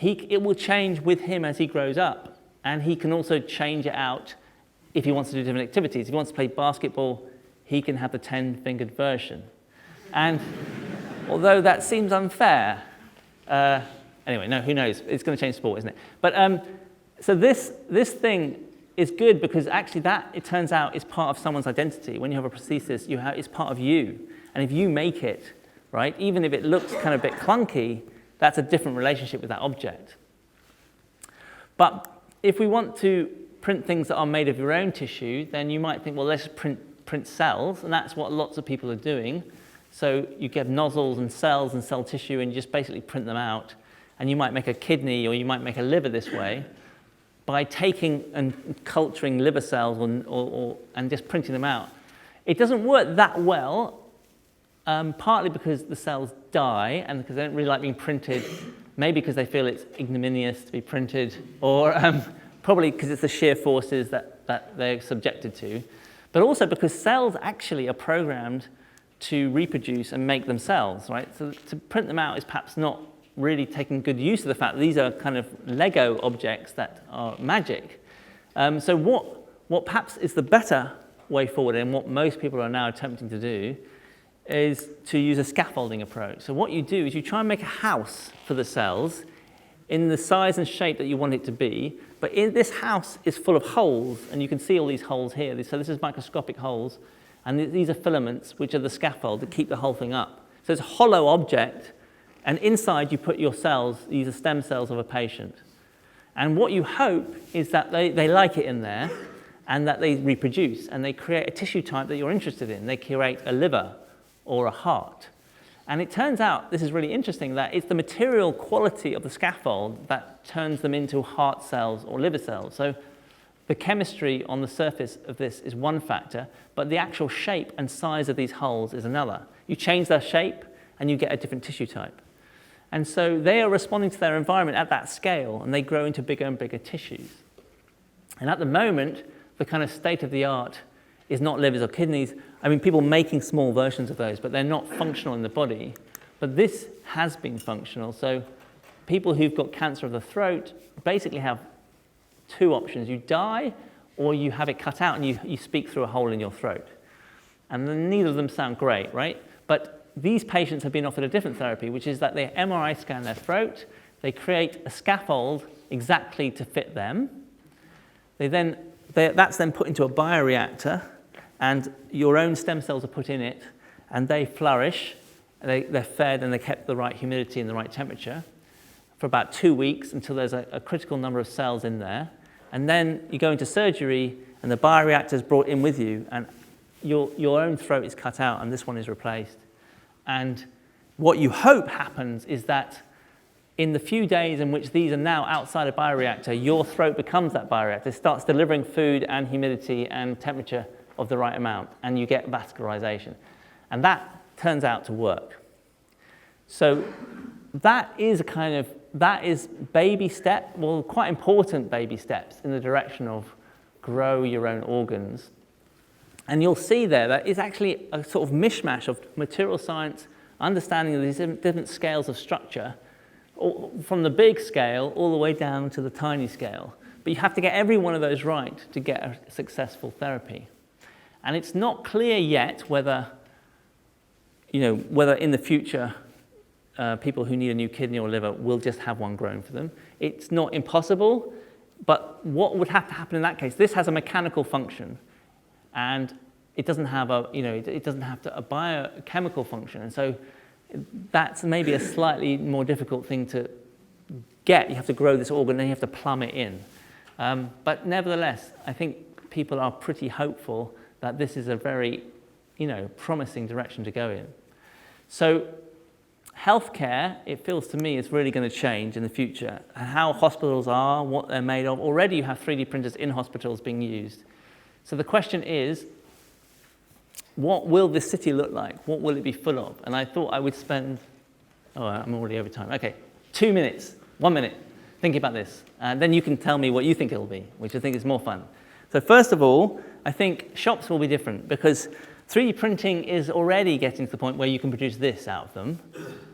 S2: it will change with him as he grows up. And he can also change it out if he wants to do different activities. If he wants to play basketball, he can have the 10-fingered version. And although that seems unfair, anyway, no, who knows? It's going to change sport, isn't it? But so this thing is good because actually that, it turns out, is part of someone's identity. When you have a prosthesis, it's part of you. And if you make it, right, even if it looks kind of a bit clunky, that's a different relationship with that object. But if we want to print things that are made of your own tissue, then you might think, well, let's print cells, and that's what lots of people are doing. So you get nozzles and cells and cell tissue, and you just basically print them out. And you might make a kidney, or you might make a liver this way, by taking and culturing liver cells and just printing them out. It doesn't work that well, partly because the cells die, and because they don't really like being printed, maybe because they feel it's ignominious to be printed, or probably because it's the sheer forces that they're subjected to. But also because cells actually are programmed to reproduce and make themselves, right? So to print them out is perhaps not really taking good use of the fact that these are kind of Lego objects that are magic. So what perhaps is the better way forward, and what most people are now attempting to do, is to use a scaffolding approach. So what you do is you try and make a house for the cells in the size and shape that you want it to be, but this house is full of holes, and you can see all these holes here. So this is microscopic holes, and these are filaments, which are the scaffold that keep the whole thing up. So it's a hollow object, and inside you put your cells. These are stem cells of a patient. And what you hope is that they like it in there, and that they reproduce, and they create a tissue type that you're interested in. They create a liver or a heart. And it turns out, this is really interesting, that it's the material quality of the scaffold that turns them into heart cells or liver cells. So the chemistry on the surface of this is one factor, but the actual shape and size of these holes is another. You change their shape, and you get a different tissue type. And so they are responding to their environment at that scale, and they grow into bigger and bigger tissues. And at the moment, the kind of state of the art is not livers or kidneys. I mean, people making small versions of those, but they're not functional in the body. But this has been functional. So people who've got cancer of the throat basically have two options. You die, or you have it cut out and you speak through a hole in your throat. And then neither of them sound great, right? But these patients have been offered a different therapy, which is that they MRI scan their throat, they create a scaffold exactly to fit them. That's then put into a bioreactor, and your own stem cells are put in it, and they flourish. They're fed, and they're kept the right humidity and the right temperature for about 2 weeks until there's a critical number of cells in there. And then you go into surgery, and the bioreactor is brought in with you, and your own throat is cut out, and this one is replaced. And what you hope happens is that in the few days in which these are now outside a bioreactor, your throat becomes that bioreactor. It starts delivering food and humidity and temperature of the right amount, and you get vascularization. And that turns out to work. So that is baby step, well, quite important baby steps in the direction of grow your own organs. And you'll see there that it's actually a sort of mishmash of material science, understanding of these different scales of structure, from the big scale all the way down to the tiny scale. But you have to get every one of those right to get a successful therapy. And it's not clear yet whether in the future people who need a new kidney or liver will just have one grown for them. It's not impossible, but what would have to happen in that case? This has a mechanical function, and it doesn't have a, it doesn't have a biochemical function. And so that's maybe a slightly more difficult thing to get. You have to grow this organ, then you have to plumb it in. But nevertheless, I think people are pretty hopeful that this is a very, promising direction to go in. So healthcare, it feels to me, is really going to change in the future. And how hospitals are, what they're made of. Already you have 3D printers in hospitals being used. So the question is, what will this city look like? What will it be full of? And I thought I would spend, I'm already over time. Okay, 2 minutes, 1 minute, thinking about this. And then you can tell me what you think it'll be, which I think is more fun. So first of all, I think shops will be different because 3D printing is already getting to the point where you can produce this out of them.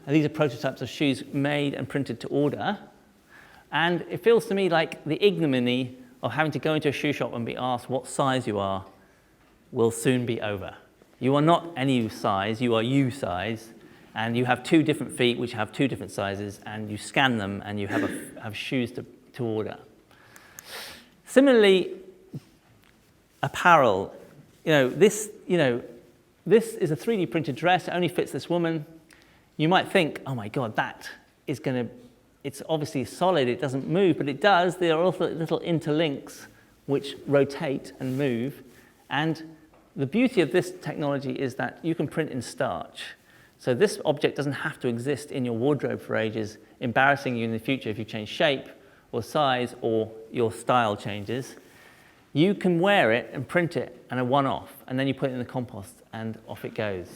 S2: And these are prototypes of shoes made and printed to order. And it feels to me like the ignominy of having to go into a shoe shop and be asked what size you are will soon be over. You are not any size, you are you size, and you have 2 different feet which have 2 different sizes, and you scan them and you have shoes to order. Similarly, apparel. This is a 3D printed dress, it only fits this woman. You might think, oh my God, that is it's obviously solid, it doesn't move, but it does. There are also little interlinks which rotate and move. And the beauty of this technology is that you can print in starch. So this object doesn't have to exist in your wardrobe for ages, embarrassing you in the future if you change shape or size or your style changes. You can wear it and print it and a one-off, and then you put it in the compost and off it goes.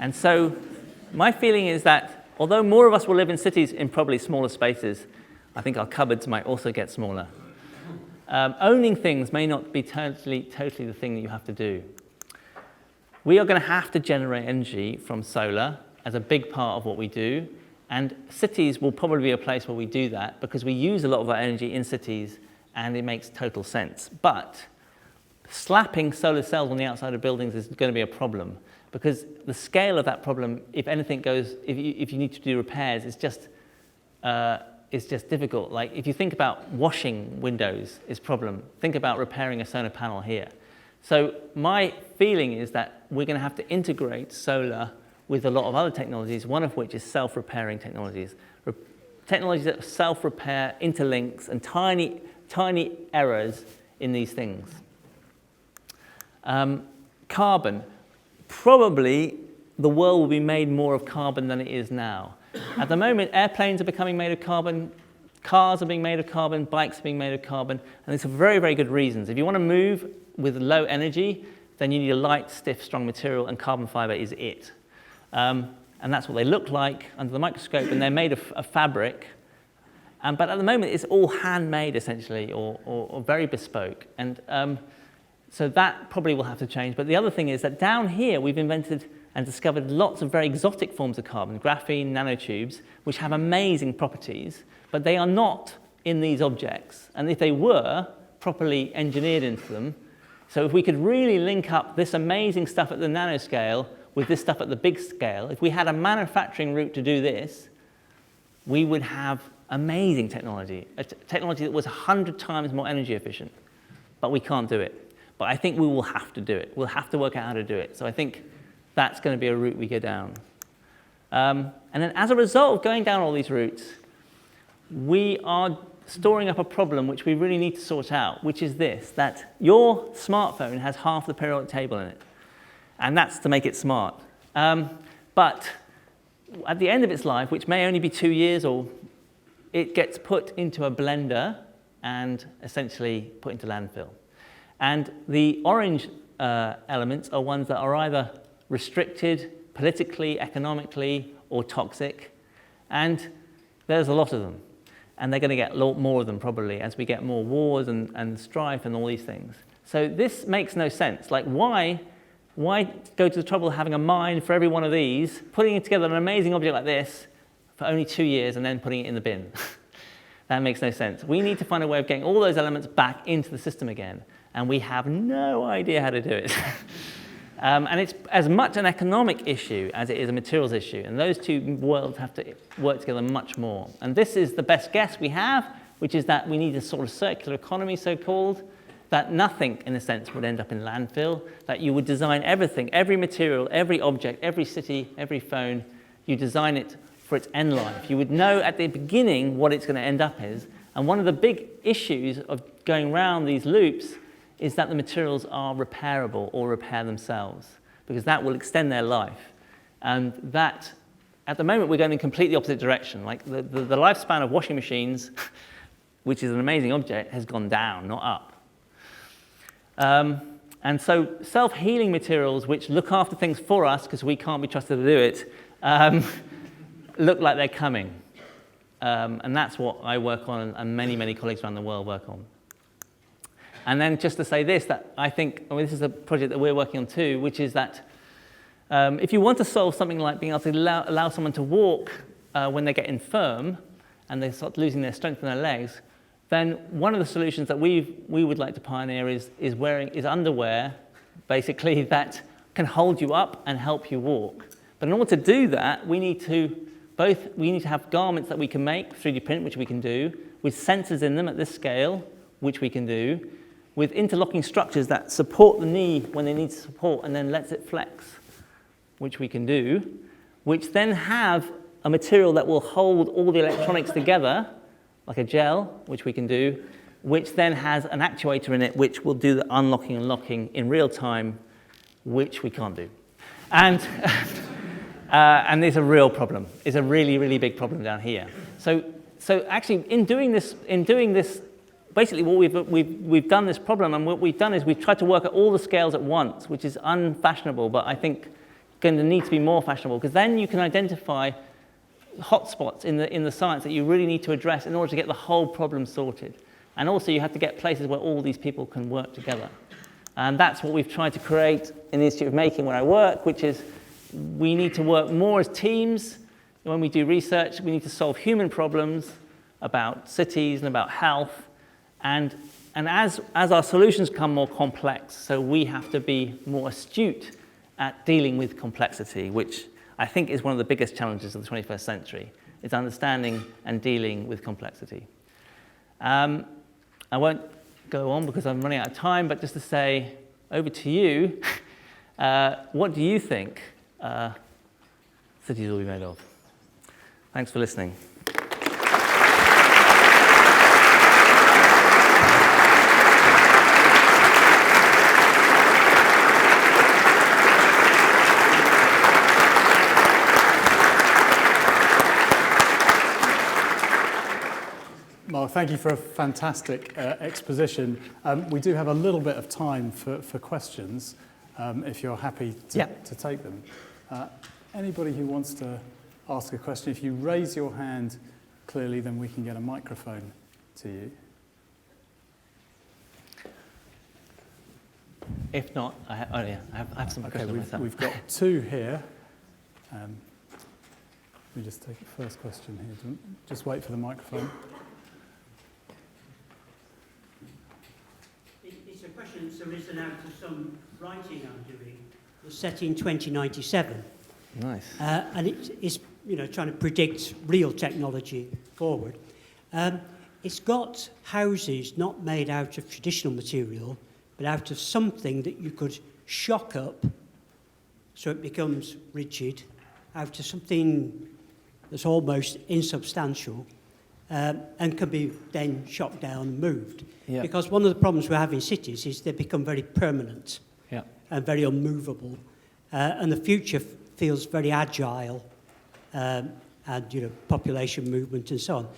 S2: And so my feeling is that although more of us will live in cities in probably smaller spaces, I think our cupboards might also get smaller. Owning things may not be totally the thing that you have to do. We are going to have to generate energy from solar as a big part of what we do, and cities will probably be a place where we do that because we use a lot of our energy in cities and it makes total sense. But slapping solar cells on the outside of buildings is going to be a problem because the scale of that problem, if anything goes, if you need to do repairs, it's just difficult. Like if you think about washing windows is a problem, think about repairing a solar panel here. So my feeling is that we're going to have to integrate solar with a lot of other technologies, one of which is self-repairing technologies. Technologies that self-repair, interlinks, and tiny errors in these things. Carbon. Probably the world will be made more of carbon than it is now. At the moment, airplanes are becoming made of carbon, cars are being made of carbon, bikes are being made of carbon, and it's for very, very good reasons. If you want to move with low energy, then you need a light, stiff, strong material, and carbon fiber is it. And that's what they look like under the microscope, and they're made of fabric. But at the moment, it's all handmade, essentially, or very bespoke. And so that probably will have to change. But the other thing is that down here, we've invented and discovered lots of very exotic forms of carbon, graphene nanotubes, which have amazing properties, but they are not in these objects. And if they were properly engineered into them, so if we could really link up this amazing stuff at the nanoscale with this stuff at the big scale, if we had a manufacturing route to do this, we would have amazing technology, a technology that was 100 times more energy efficient. But we can't do it. But I think we will have to do it. We'll have to work out how to do it. So I think that's going to be a route we go down. And then as a result of going down all these routes, we are storing up a problem which we really need to sort out, which is this, that your smartphone has half the periodic table in it. And that's to make it smart. But at the end of its life, which may only be 2 years, or it gets put into a blender and essentially put into landfill. And the orange elements are ones that are either restricted politically, economically, or toxic. And there's a lot of them. And they're going to get a lot more of them probably as we get more wars and strife and all these things. So this makes no sense. Like why go to the trouble of having a mine for every one of these, putting together an amazing object like this for only 2 years and then putting it in the bin? That makes no sense. We need to find a way of getting all those elements back into the system again. And we have no idea how to do it. And it's as much an economic issue as it is a materials issue. And those two worlds have to work together much more. And this is the best guess we have, which is that we need a sort of circular economy, so-called. that nothing, in a sense, would end up in landfill, that you would design everything, every material, every object, every city, every phone, you design it for its end life. You would know at the beginning what it's going to end up as. And one of the big issues of going around these loops is that the materials are repairable or repair themselves, because that will extend their life. And that, at the moment, we're going in completely opposite direction. Like the lifespan of washing machines, which is an amazing object, has gone down, not up. And so self-healing materials, which look after things for us, because we can't be trusted to do it, look like they're coming. And that's what I work on, and many, many colleagues around the world work on. And then just to say this, that I think, this is a project that we're working on too, which is that if you want to solve something like being able to allow someone to walk when they get infirm and they start losing their strength in their legs, then one of the solutions that we would like to pioneer is underwear, basically, that can hold you up and help you walk. But in order to do that, we need to have garments that we can make, 3D print, which we can do, with sensors in them at this scale, which we can do, with interlocking structures that support the knee when they need support and then lets it flex, which we can do, which then have a material that will hold all the electronics together, like a gel, which we can do, which then has an actuator in it which will do the unlocking and locking in real time, which we can't do. And there's a real problem. It's a really, really big problem down here. So actually, in doing this, basically what we've done this problem, and what we've done is we've tried to work at all the scales at once, which is unfashionable, but I think going to need to be more fashionable, because then you can identify hotspots in the science that you really need to address in order to get the whole problem sorted. And also you have to get places where all these people can work together. And that's what we've tried to create in the Institute of Making where I work, which is we need to work more as teams. When we do research, we need to solve human problems about cities and about health. And as our solutions become more complex, so we have to be more astute at dealing with complexity, which I think is one of the biggest challenges of the 21st century, is understanding and dealing with complexity. I won't go on because I'm running out of time, but just to say, over to you, what do you think cities will be made of? Thanks for listening.
S1: Mark, thank you for a fantastic exposition. We do have a little bit of time for questions, if you're happy to take them. Anybody who wants to ask a question, if you raise your hand clearly, then we can get a microphone to you.
S2: If not, I have some questions myself.
S1: We've got two here. Let me just take the first question here. Just wait for the microphone.
S3: It's a question that's arisen out of some writing I'm doing. It's set in 2097.
S2: Nice.
S3: And it's trying to predict real technology forward. It's got houses not made out of traditional material, but out of something that you could shock up so it becomes rigid, out of something that's almost insubstantial, and can be then shot down and moved. Yeah. Because one of the problems we have in cities is they become very permanent and very unmovable. And the future feels very agile, and population movement and so on.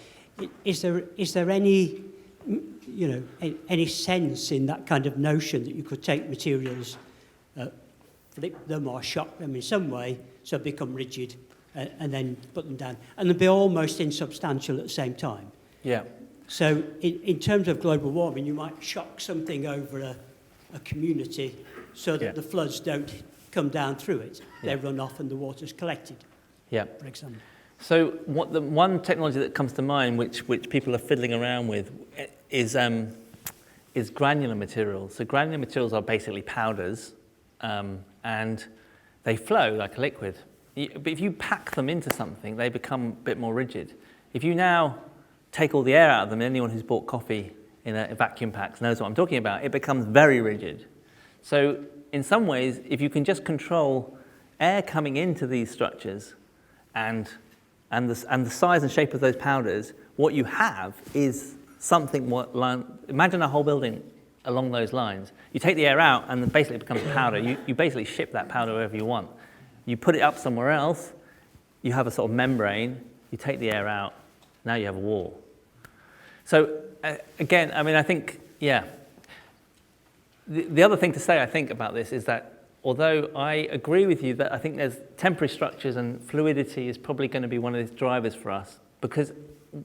S3: Is there any any sense in that kind of notion that you could take materials, flip them or shock them in some way so they become rigid, and then put them down, and they'd be almost insubstantial at the same time?
S2: Yeah.
S3: So in terms of global warming, you might shock something over a community so that the floods don't come down through it. They run off and the water's collected, for example.
S2: So the one technology that comes to mind which people are fiddling around with is granular materials. So granular materials are basically powders, and they flow like a liquid. But if you pack them into something, they become a bit more rigid. If you now take all the air out of them, anyone who's bought coffee in a vacuum packs knows what I'm talking about. It becomes very rigid. So in some ways, if you can just control air coming into these structures and the size and shape of those powders, what you have is something imagine a whole building along those lines. You take the air out and then basically it becomes powder. You basically ship that powder wherever you want. You put it up somewhere else, you have a sort of membrane, you take the air out, now you have a wall. So again, I mean, I think, yeah. The other thing to say, I think, about this is that although I agree with you that I think there's temporary structures and fluidity is probably going to be one of these drivers for us, because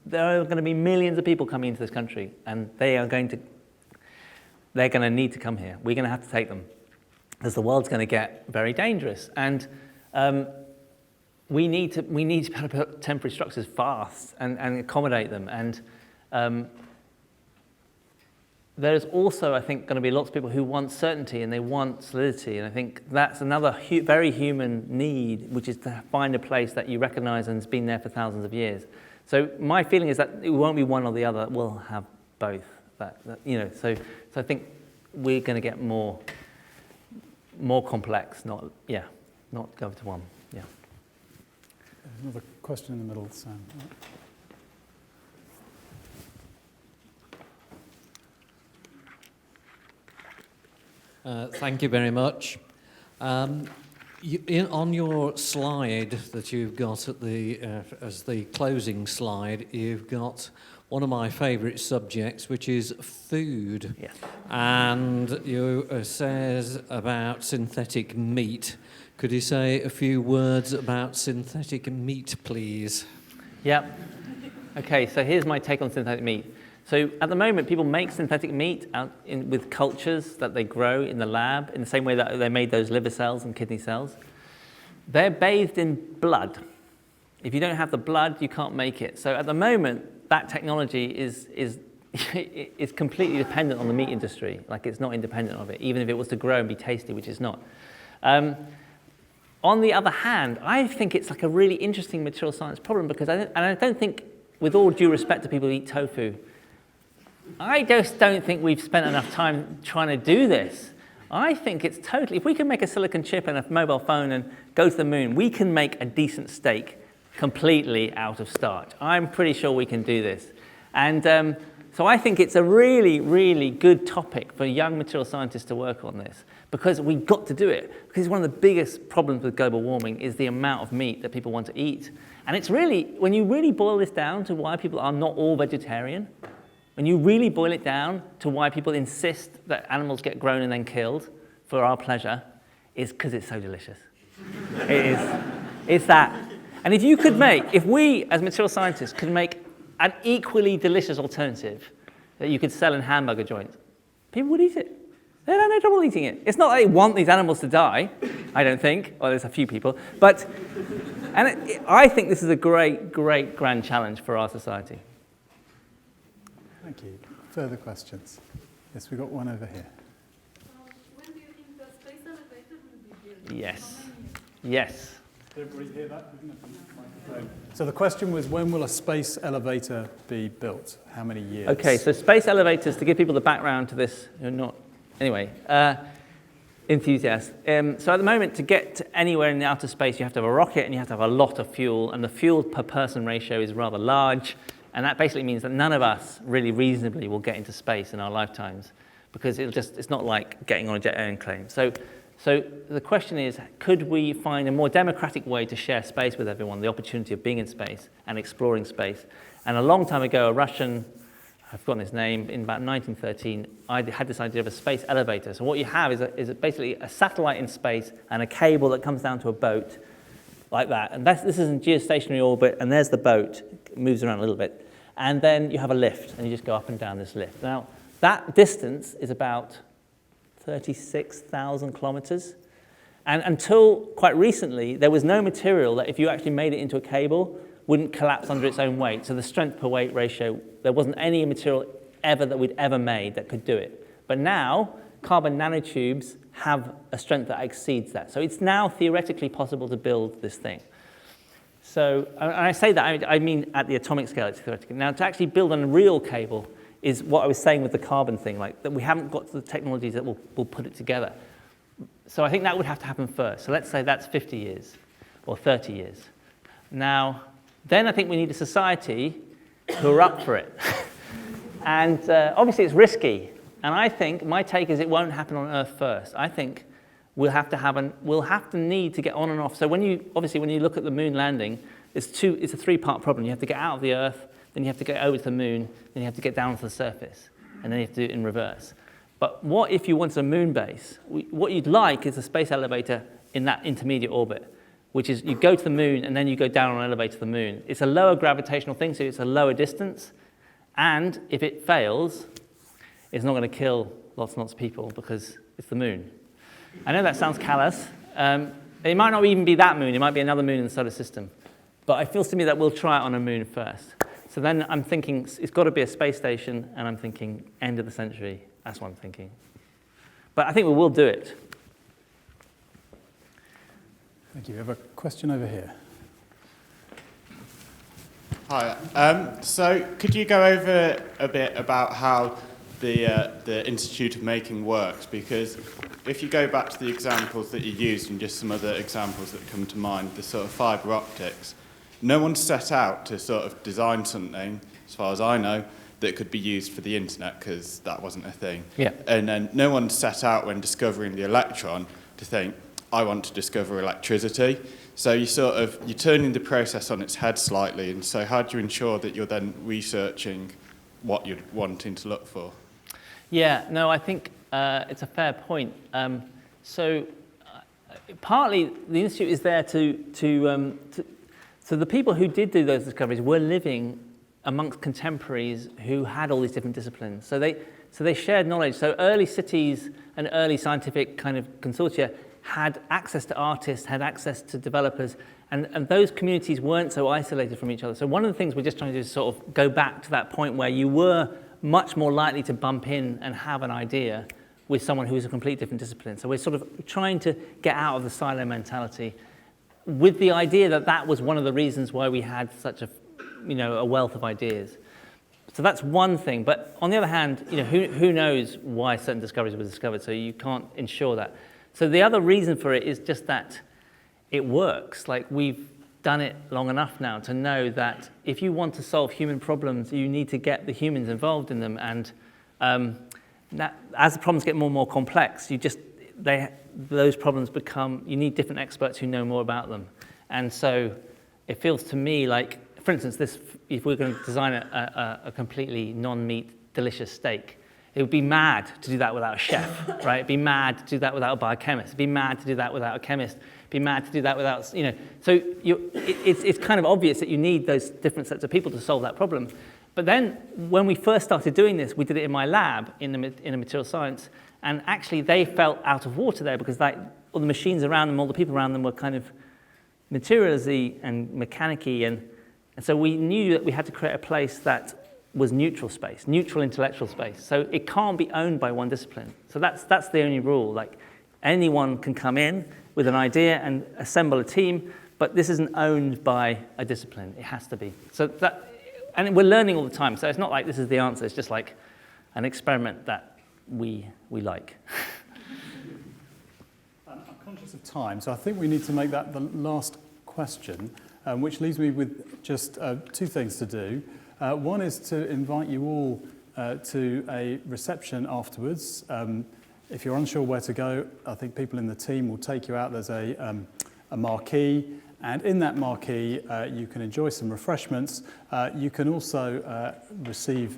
S2: there are going to be millions of people coming into this country and they're going to need to come here. We're going to have to take them because the world's going to get very dangerous. And we need to be able to put temporary structures fast and accommodate them. And there's also, I think, going to be lots of people who want certainty and they want solidity. And I think that's another very human need, which is to find a place that you recognize and has been there for thousands of years. So my feeling is that it won't be one or the other. We'll have both. So I think we're going to get more complex, not go to one. Yeah.
S1: Another question in the middle, Sam.
S4: Thank you very much. On your slide that you've got at as the closing slide, you've got one of my favourite subjects, which is food.
S2: Yes.
S4: And you says about synthetic meat. Could you say a few words about synthetic meat, please?
S2: Yeah. Okay, so here's my take on synthetic meat. So at the moment, people make synthetic meat with cultures that they grow in the lab, in the same way that they made those liver cells and kidney cells. They're bathed in blood. If you don't have the blood, you can't make it. So at the moment, that technology is completely dependent on the meat industry. Like, it's not independent of it, even if it was to grow and be tasty, which it's not. On the other hand, I think it's like a really interesting material science problem, because I don't think, with all due respect to people who eat tofu, I just don't think we've spent enough time trying to do this. I think it's totally, if we can make a silicon chip and a mobile phone and go to the moon, we can make a decent steak completely out of starch. I'm pretty sure we can do this. And so I think it's a really, really good topic for young material scientists to work on this, because we've got to do it. Because one of the biggest problems with global warming is the amount of meat that people want to eat. And it's really, when you really boil this down to why people are not all vegetarian, when you really boil it down to why people insist that animals get grown and then killed for our pleasure, is because it's so delicious. It is. It's that. And if we as material scientists could make an equally delicious alternative that you could sell in hamburger joints, people would eat it. They'd have no trouble eating it. It's not that they want these animals to die, I don't think. Well, there's a few people. But I think this is a great, great grand challenge for our society.
S1: Thank you. Further questions? Yes, we've got one over here.
S5: When do you think the space elevator will be built?
S2: Yes. Yes.
S1: Did everybody hear that? So the question was, when will a space elevator be built? How many years?
S2: Okay, so space elevators, to give people the background to this, who are not, anyway, enthusiasts. So at the moment, to get to anywhere in the outer space, you have to have a rocket and you have to have a lot of fuel, and the fuel per person ratio is rather large. And that basically means that none of us really reasonably will get into space in our lifetimes, because it's not like getting on a jet airplane. So the question is, could we find a more democratic way to share space with everyone, the opportunity of being in space and exploring space? And a long time ago, a Russian, I've forgotten his name, in about 1913, I had this idea of a space elevator. So what you have is basically a satellite in space and a cable that comes down to a boat like that. And this is in geostationary orbit, and there's the boat. It moves around a little bit. And then you have a lift, and you just go up and down this lift. Now, that distance is about 36,000 kilometers. And until quite recently, there was no material that, if you actually made it into a cable, wouldn't collapse under its own weight. So the strength per weight ratio, there wasn't any material ever that we'd ever made that could do it. But now, carbon nanotubes have a strength that exceeds that. So it's now theoretically possible to build this thing. So, and I say that, I mean at the atomic scale, it's theoretical. Now, to actually build on a real cable is what I was saying with the carbon thing, like that we haven't got the technologies that will put it together. So I think that would have to happen first. So let's say that's 50 years or 30 years. Now, then I think we need a society who are up for it. And obviously it's risky. And I think, my take is it won't happen on Earth first. I think we'll have to need to get on and off. So when you look at the moon landing, it's a three-part problem. You have to get out of the Earth, then you have to get over to the moon, then you have to get down to the surface, and then you have to do it in reverse. But what if you wanted a moon base? What you'd like is a space elevator in that intermediate orbit, which is you go to the moon and then you go down on an elevator to the moon. It's a lower gravitational thing, so it's a lower distance. And if it fails, it's not going to kill lots and lots of people because it's the moon. I know that sounds callous. It might not even be that moon. It might be another moon in the solar system. But it feels to me that we'll try it on a moon first. So then I'm thinking it's got to be a space station, and I'm thinking end of the century. That's what I'm thinking. But I think we will do it.
S1: Thank you. We have a question over here.
S6: Hi. So could you go over a bit about how the Institute of Making works? Because if you go back to the examples that you used and just some other examples that come to mind, the sort of fibre optics, no one set out to sort of design something, as far as I know, that could be used for the internet, because that wasn't a thing.
S2: Yeah.
S6: And then no one set out when discovering the electron to think, I want to discover electricity. So you're turning the process on its head slightly. And so how do you ensure that you're then researching what you're wanting to look for?
S2: Yeah, no, I think it's a fair point. Partly the Institute is there so the people who did do those discoveries were living amongst contemporaries who had all these different disciplines. So they shared knowledge. So early cities and early scientific kind of consortia had access to artists, had access to developers, and those communities weren't so isolated from each other. So one of the things we're just trying to do is sort of go back to that point where you were much more likely to bump in and have an idea with someone who is a completely different discipline. So we're sort of trying to get out of the silo mentality with the idea that that was one of the reasons why we had such a wealth of ideas. So that's one thing. But on the other hand, who knows why certain discoveries were discovered, so you can't ensure that. So the other reason for it is just that it works. Like, we've done it long enough now to know that if you want to solve human problems, you need to get the humans involved in them. And as the problems get more and more complex, those problems you need different experts who know more about them. And so it feels to me like, for instance, if we're going to design a completely non-meat, delicious steak, it would be mad to do that without a chef, right? It'd be mad to do that without a biochemist. It'd be mad to do that without a chemist. It'd be mad to do that without, So it's kind of obvious that you need those different sets of people to solve that problem. But then when we first started doing this, we did it in my lab in a material science, and actually they felt out of water there because all the machines around them, all the people around them were kind of materialisy and mechanic-y, and so we knew that we had to create a place that was neutral space, neutral intellectual space. So it can't be owned by one discipline. So that's the only rule. Like, anyone can come in with an idea and assemble a team, but this isn't owned by a discipline. It has to be. And we're learning all the time. So it's not like this is the answer. It's just like an experiment that we like.
S1: I'm conscious of time, so I think we need to make that the last question, which leaves me with just two things to do. One is to invite you all to a reception afterwards. If you're unsure where to go, I think people in the team will take you out. There's a marquee, and in that marquee you can enjoy some refreshments. You can also receive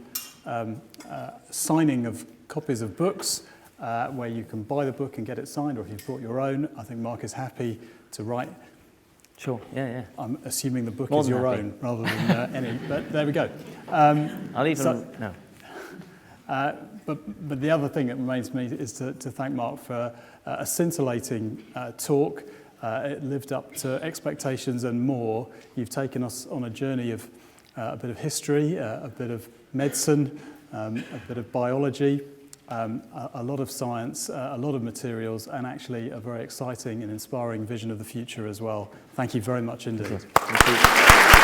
S1: signing of copies of books where you can buy the book and get it signed, or if you've brought your own, I think Mark is happy to write.
S2: Sure, yeah.
S1: I'm assuming the book
S2: More
S1: is
S2: than
S1: your
S2: happy.
S1: own rather than any, but there we go.
S2: I'll even, no.
S1: But the other thing that remains for me is to thank Mark for a scintillating talk. It lived up to expectations and more. You've taken us on a journey of a bit of history, a bit of medicine, a bit of biology, a lot of science, a lot of materials, and actually a very exciting and inspiring vision of the future as well. Thank you very much indeed.
S2: Thank you.